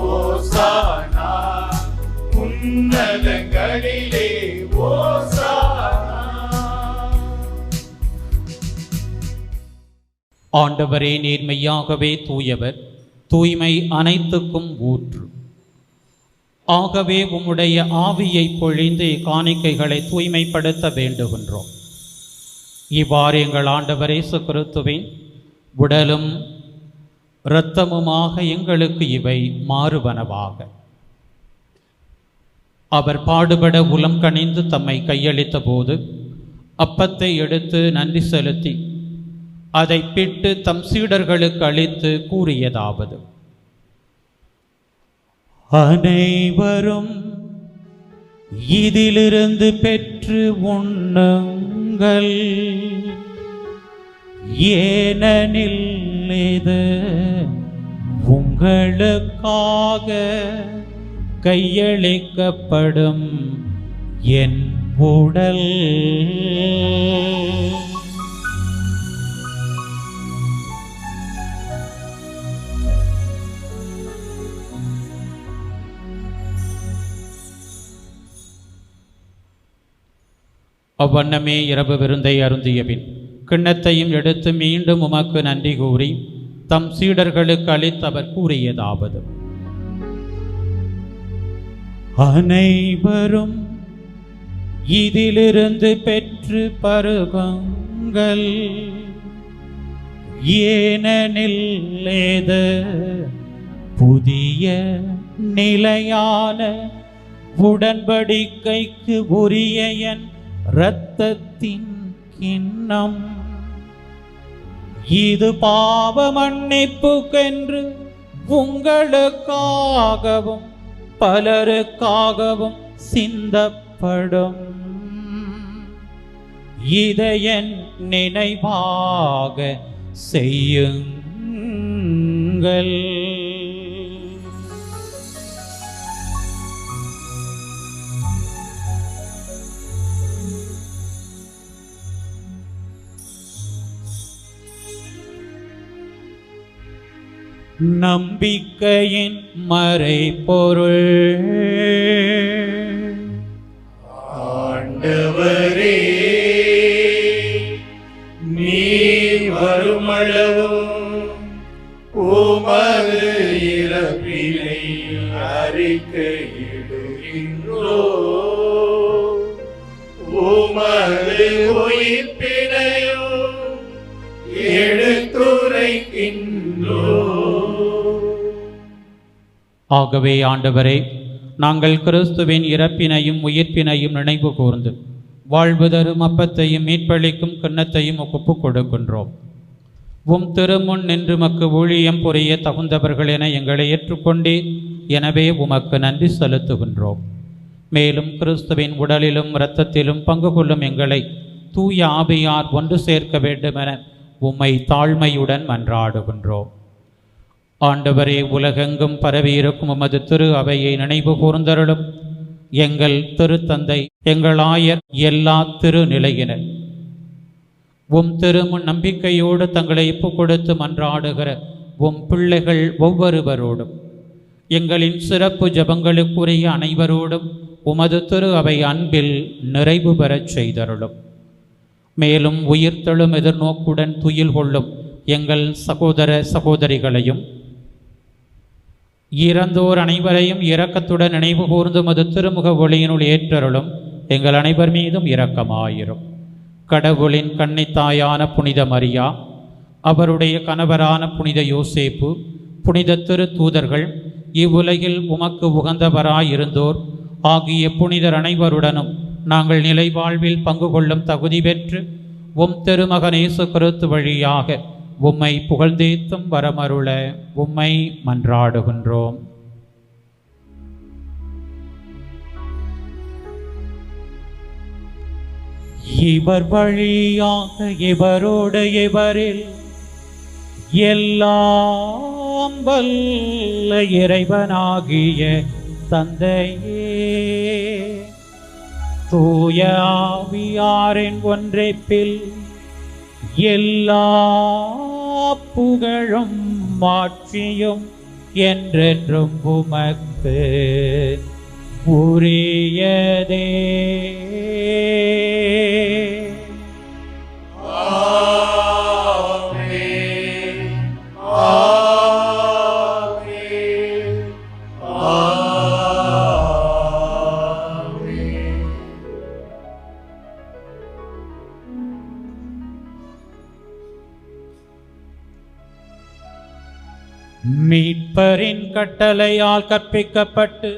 ஓசானா, உன்னதங்களிலே ஓசானா.
ஆண்டவரே, நீர் மெய்யாகவே தூயவர், தூய்மை அனைத்துக்கும் ஊற்று. ஆகவே உம்முடைய ஆவியை பொழிந்து காணிக்கைகளை தூய்மைப்படுத்த வேண்டுகின்றோம். இவ்வாறு எங்கள் ஆண்டவர் இயேசு கிறிஸ்துவின் உடலும் இரத்தமுமாக எங்களுக்கு இவை மாறுவனவாக. அவர் பாடுபட உளம் கனிந்து தம்மை கையளித்த போது அப்பத்தை எடுத்து நன்றி செலுத்தி அதை பிட்டு தம் சீடர்களுக்கு அளித்து கூறியதாவது: அனைவரும் இதிலிருந்து பெற்று உண்ணுங்கள், ஏனெனில் இது உங்களுக்காக கையளிக்கப்படும் என் உடல். அவ்வண்ணமே இரவு விருந்தை அருந்திய பின் கிண்ணத்தையும் எடுத்து மீண்டும் உமக்கு நன்றி கூறி தம் சீடர்களுக்கு அளித்தவர் கூறியதாவது: அனைவரும் இதிலிருந்து பெற்று பருகுங்கள், ஏனெனில் இது புதிய நிலையான உடன்படிக்கைக்கு உரிய என் இரத்தத்தின் கிண்ணம். இது பாவ மன்னிப்புக்கென்று உங்களுக்காகவும் பலருக்காகவும் சிந்தப்படும். இதை என் நினைவாக செய்யுங்கள். நம்பிக்கையின் மறைபொருள்.
ஆண்டவரே, நீர் வருமளவும் உமது இறப்பினை அறிக்கையிடுகின்றோம், உமது உயிர்ப்பினையும் எடுத்துரைக்கின்றோம்.
ஆகவே ஆண்டவரே, நாங்கள் கிறிஸ்துவின் இறப்பினையும் உயிர்ப்பினையும் நினைவு கூர்ந்து வாழ்வு தரும் அப்பத்தையும் மீட்பளிக்கும் கிண்ணத்தையும் ஒப்புக் கொடுக்கின்றோம். உம் திருமுன் நின்று மக்கு ஊழியம் புரிய தகுந்தவர்கள் என எங்களை ஏற்றுக்கொண்டே, எனவே உமக்கு நன்றி செலுத்துகின்றோம். மேலும் கிறிஸ்துவின் உடலிலும் இரத்தத்திலும் பங்கு கொள்ளும் எங்களை தூய ஆவியார் ஒன்று சேர்க்க வேண்டுமென உம்மை தாழ்மையுடன் மன்றாடுகின்றோம். ஆண்டவரே, உலகெங்கும் பரவியிருக்கும் உமது திரு அவையை நினைவு கூர்ந்தருளும். எங்கள் திருத்தந்தை, எங்கள் ஆயர், எல்லா திருநிலையினர் உம் திருமுன் நம்பிக்கையோடு தங்களை ஒப்புக் கொடுத்து மன்றாடுகிற உம் பிள்ளைகள் ஒவ்வொருவரோடும், எங்களின் சிறப்பு ஜபங்களுக்குரிய அனைவரோடும் உமது திரு அவை அன்பில் நிறைவு பெறச் செய்தருளும். மேலும் உயிர்த்தெழும் எதிர்நோக்குடன் துயில் கொள்ளும் எங்கள் சகோதர சகோதரிகளையும் இறந்தோர் அனைவரையும் இரக்கத்துடன் நினைவு கூர்ந்து மது திருமுக ஒளியினுள் ஏற்றருளும். எங்கள் அனைவர் மீதும் இரக்கமாயிரும். கடவுளின் கன்னித்தாயான புனித மரியா, அவருடைய கணவரான புனித யோசேப்பு, புனித திரு தூதர்கள், இவ்வுலகில் உமக்கு உகந்தவராயிருந்தோர் ஆகிய புனிதர் அனைவருடனும் நாங்கள் நிலை வாழ்வில் பங்கு கொள்ளும் தகுதி பெற்று உம் திருமகன் இயேசு கிறிஸ்து வழியாக உம்மை புகழ்ந்தேத்தும் வரமருள உம்மை மன்றாடுகின்றோம். இவர் வழியாக இவரோடு இவரில் எல்லாம் வல்ல இறைவனாகிய தந்தையே, தூய ஆவியாரின் ஒன்றைப்பில் எல்லா புகழும் மாட்சியும் என்றென்றும் உமக்கு உரியதே. மீட்பரின் கட்டளையால் கற்பிக்கப்பட்டு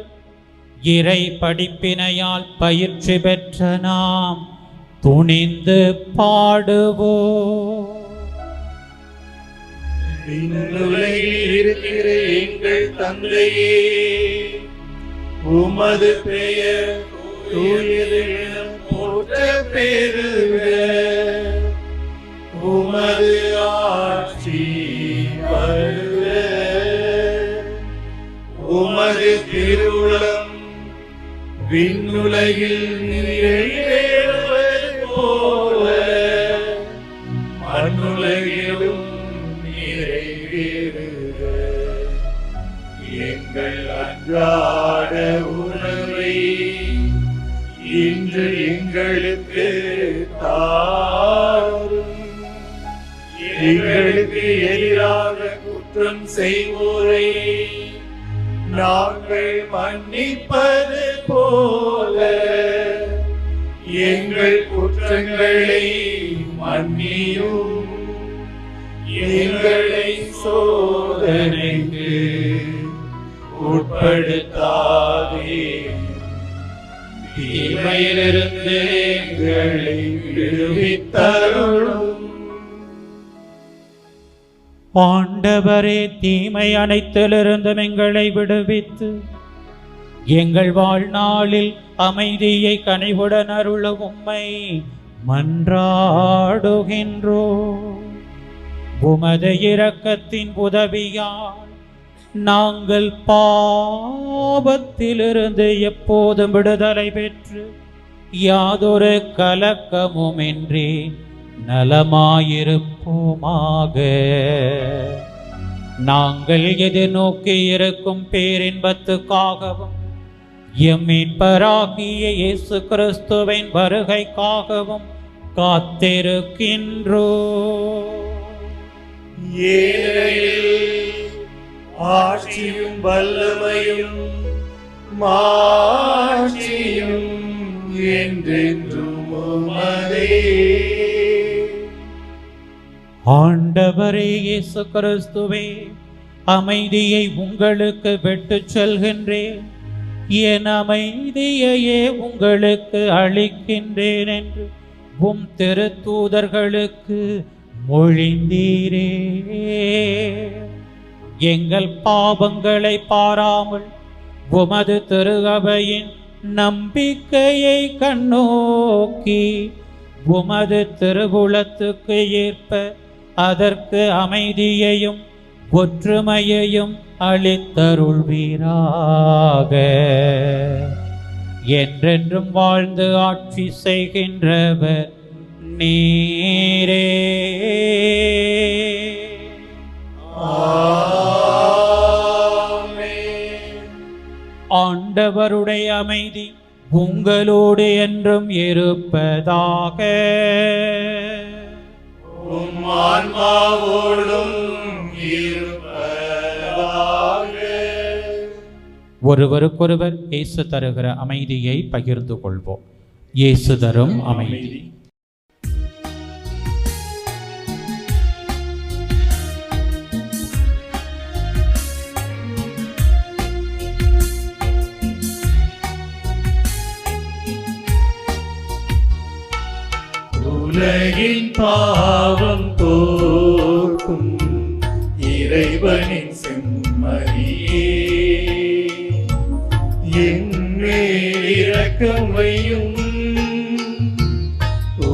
இறை படிப்பினையால் பயிற்சி பெற்ற நாம் துணிந்து பாடுவோம்.
உலகில் இருக்கிற எங்கள் தந்தையே, உமது பெயர் தூயது என போற்ற பெறுக. உமது ஆட்சி வருக. உமது திருவுளம் விண்ணுலகில் நிறைவேறுவது போல மண்ணுலகிலும் நிறைவேறுக. எங்கள் அன்றாட உணவை இன்று எங்களுக்கு தாரும். எங்களுக்கு எங்களுக்கு எதிராக குற்றம் செய்வோரை நாங்கள் மன்னிப்பது போல எங்கள் குற்றங்களை மன்னியும். எங்களை சோதனைக்கு உட்படுத்தாதே, தீமையிலிருந்து எங்களை விடுவித்தருளும்.
ஆண்டவரே, தீமை அனைத்திலிருந்தும் எங்களை விடுவித்து எங்கள் வாழ்நாளில் அமைதியை கனிவுடன் அருள உம்மை மன்றாடுகின்றோம். உமது இரக்கத்தின் உதவியால் நாங்கள் பாவத்திலிருந்து எப்போதும் விடுதலை பெற்று யாதொரு கலக்கமுமின்றி நலமாயிருப்போமாக. நாங்கள் எதிர்நோக்கி இருக்கும் பேரின்பத்துக்காகவும் எம் மீட்பராகிய இயேசு கிறிஸ்துவின் வருகைக்காகவும் காத்திருக்கின்றோம்.
ஏனெனில் ஆட்சியும் வல்லமையும் மாட்சியும் என்றென்றும் உமதே.
ஆண்டவரே இயேசு கிறிஸ்துவே, அமைதியை உங்களுக்கு விட்டுச் செல்கின்றேன், என் அமைதியையே உங்களுக்கு அளிக்கின்றேன் என்று உம் திருத்தூதர்களுக்கு மொழிந்தீரே. எங்கள் பாவங்களை பாராமல் உமது திரு அவையின் நம்பிக்கையை கண்ணோக்கி உமது திருவுளத்துக்கு ஏற்ப அதற்கு அமைதியையும் ஒற்றுமையையும் அளித்தருள்வீராக. என்றென்றும் வாழ்ந்து ஆட்சி செய்கின்றவர் நீரே.
ஆமென்.
ஆண்டவருடைய அமைதி உங்களோடு என்றும் இருப்பதாக.
உம் ஆன்மாவோடும் இருப்பதாக.
ஒருவருக்கொருவர் இயேசு தருகிற அமைதியை பகிர்ந்து கொள்வோம். இயேசு தரும் அமைதி.
உலகின் பாவம் போக்கும் இறைவனின் செம்மறியே, என் மேல் இரக்கம் வையும்.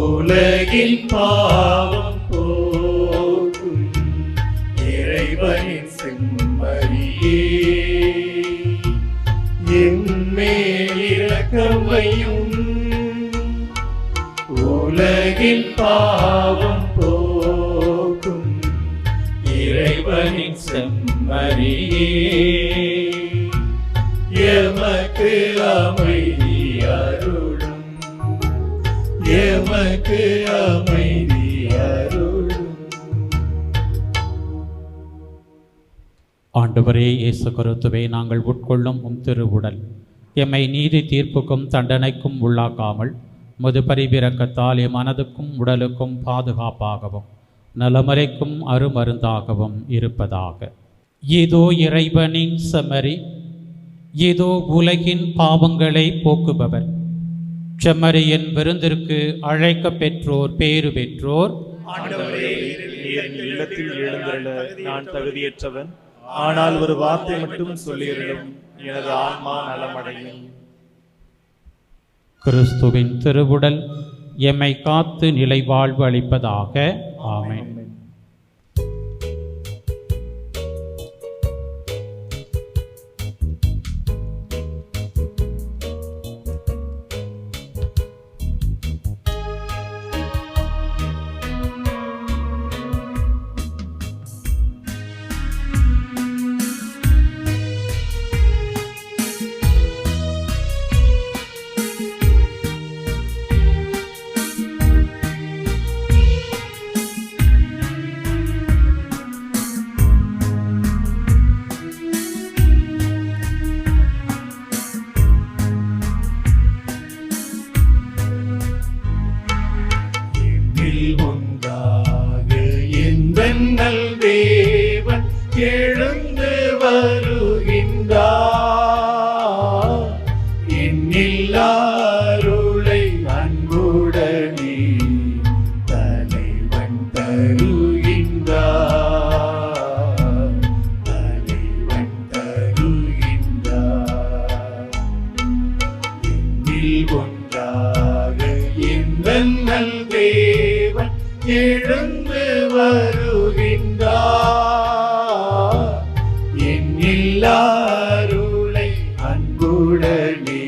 உலகின் பாவம் போக்கும் இறைவனின் செம்மறியே, என் மேல் இரக்கம் வையும். உலகின் பாவம் போக்கும் இறைவனின் செம்மறியே, எமக்கு அமைதி அருளும், எமக்கு அமைதி அருளும்.
ஆண்டவரே இயேசு கிறிஸ்துவே, நாங்கள் உட்கொள்ளும் உம் திருவுடல் எம்மை நீதி தீர்ப்புக்கும் தண்டனைக்கும் உள்ளாக்காமல் முது பரிவிரக்கத்தால் எம் மனதுக்கும் உடலுக்கும் பாதுகாப்பாகவும் நலமறைக்கும் அருமருந்தாகவும் இருப்பதாக. இதோ இறைவனின் செம்மறி, இதோ உலகின் பாவங்களை போக்குபவர். செம்மறியின் விருந்திற்கு அழைக்க பெற்றோர் பேறு பெற்றோர்.
ஆண்டவரே, என் இல்லத்தில் எழுந்தருள நான் தகுதியற்றவன், ஆனால் ஒரு வார்த்தை மட்டும் சொல்லியருளும், எனது ஆன்மா நலமடையும்.
கிறிஸ்துவின் திருவுடல் எம்மை காத்து நிலை வாழ்வு அளிப்பதாக. ஆமென்.
நல் தேவன் எழுந்து வருகின்றார். எண்ணில்லாருளை அன்புடனே தலைவன் தருகின்றார். தலைவன் தருகின்றார். எண்ணில் ஒன்றாக எங்கள் நல் தேவன் எழுந்து வருகின்றார். எண்ணில்லாருளை அன்புடனே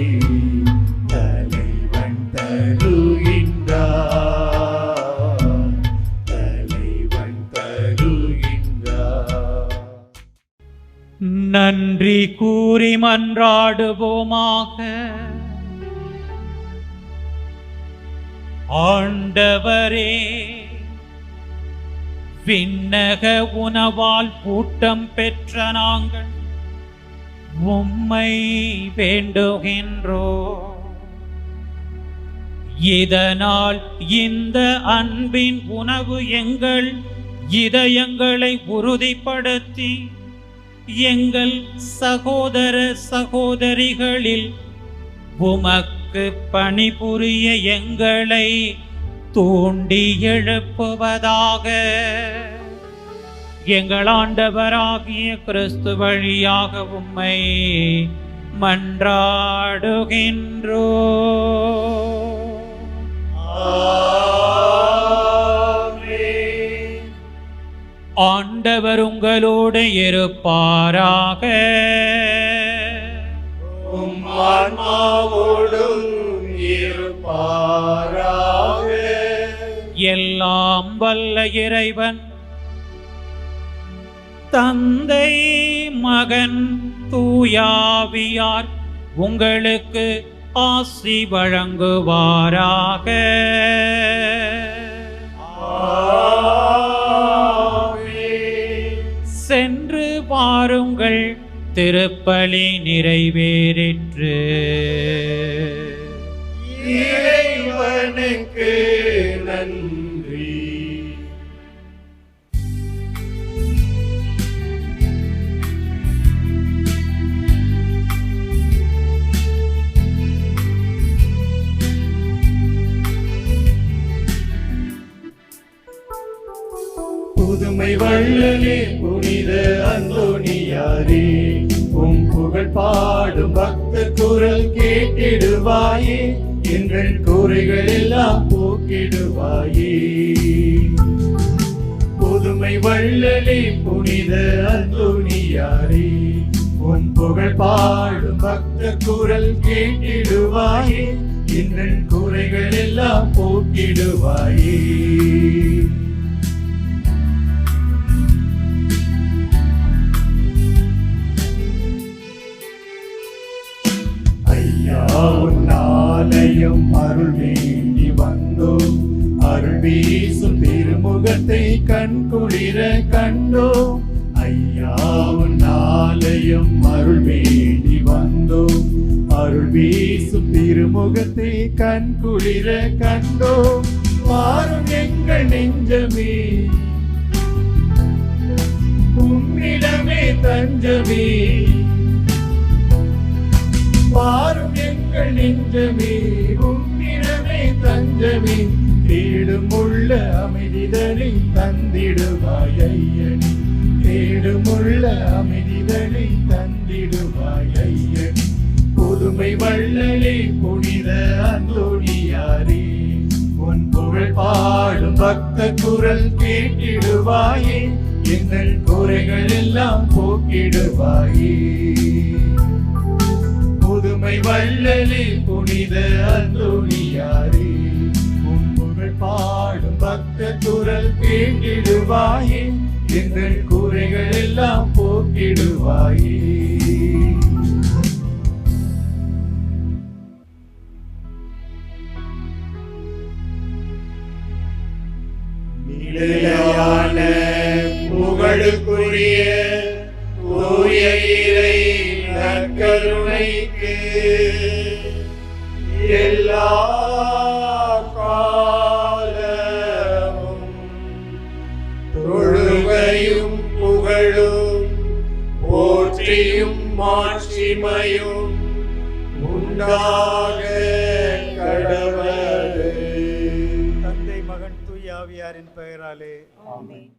தலைவன் தருகின்றார். தலைவன் தருகின்றார்.
நன்றி கூறி மன்றாடுவோமாக. ஆண்டவரே, விண்ணக உணவால் கூட்டம் பெற்ற நாங்கள் உம்மை வேண்டுகின்றோம். இதனால் இந்த அன்பின் உணவு எங்கள் இதயங்களை உறுதிப்படுத்தி எங்கள் சகோதர சகோதரிகளில் உமக்கு பணிபுரிய எங்களை தூண்டி எழுப்புவதாக. எங்கள் ஆண்டவராகிய கிறிஸ்து வழியாக உம்மை மன்றாடுகின்றோம்.
ஆமென்.
ஆண்டவர் உங்களோடு இருப்பாராக.
உம் ஆன்மாவோடும் இருப்பாராக.
எல்லாம் வல்ல இறைவன் தந்தை மகன் தூயாவியார் உங்களுக்கு ஆசி வழங்குவாராக.
ஆமென்.
சென்று வாருங்கள், திருப்பலி நிறைவேறிற்று.
இறைவனுக்கு நன்றி. புதுமை வள்ளலே புனித அந்தோணியாரே, உம் புகழ் பாடும் பக்த குரல் கேட்டிடுவாயே, எங்கள் குறைகள் எல்லாம் போக்கிடுவாயே. புதுமை வள்ளலே புனித அந்தோணியாரே, உம் புகழ் பாடும் பக்த குரல் கேட்டிடுவாயே, எங்கள் குறைகள் எல்லாம் போக்கிடுவாயே. ஆலயம் அருள் வேண்டி வந்தோம், அருள் வீசும் திருமுகத்தை கண்குளிர கண்டோம். ஐயாவின் ஆலயம் அருள் வேண்டி வந்தோம், அருள் வீசும் திருமுகத்தை கண்குளிர கண்டோம். வாரும் எங்கள் நெஞ்சமே, உம்மிடமே தஞ்சமே. பாரும் எங்கள் நெஞ்சமே, உம்மிடமே தஞ்சமே. தேடும் உள்ள அமைதிதனை தந்திடுவாய் ஐயனே, தேடும் உள்ள அமைதிதனை தந்திடுவாய் ஐயனே. புதுமை வள்ளலே புனித அந்தோணியாரே, உன் புகழ் பாடும் பக்த குரல் கேட்டிடுவாயே, எங்கள் குறைகள் எல்லாம் போக்கிடுவாயே. புதுமை வள்ளலே புனித அந்தோணியாரே, உன் புகழ் பாடும் பக்த குரல் கேட்டிடுவாயே, எங்கள் குறைகள் எல்லாம் போக்கிடுவாயே. நிலையான புகழுக்குரிய தூய இறை நற்கருணைக்கு எல்லா காலமும் தொழுகையும் வெற்றியும் மாட்சிமையும் உண்டாக கடவது.
தந்தை மகன் தூய ஆவியாரின் பெயராலே ஆமென்.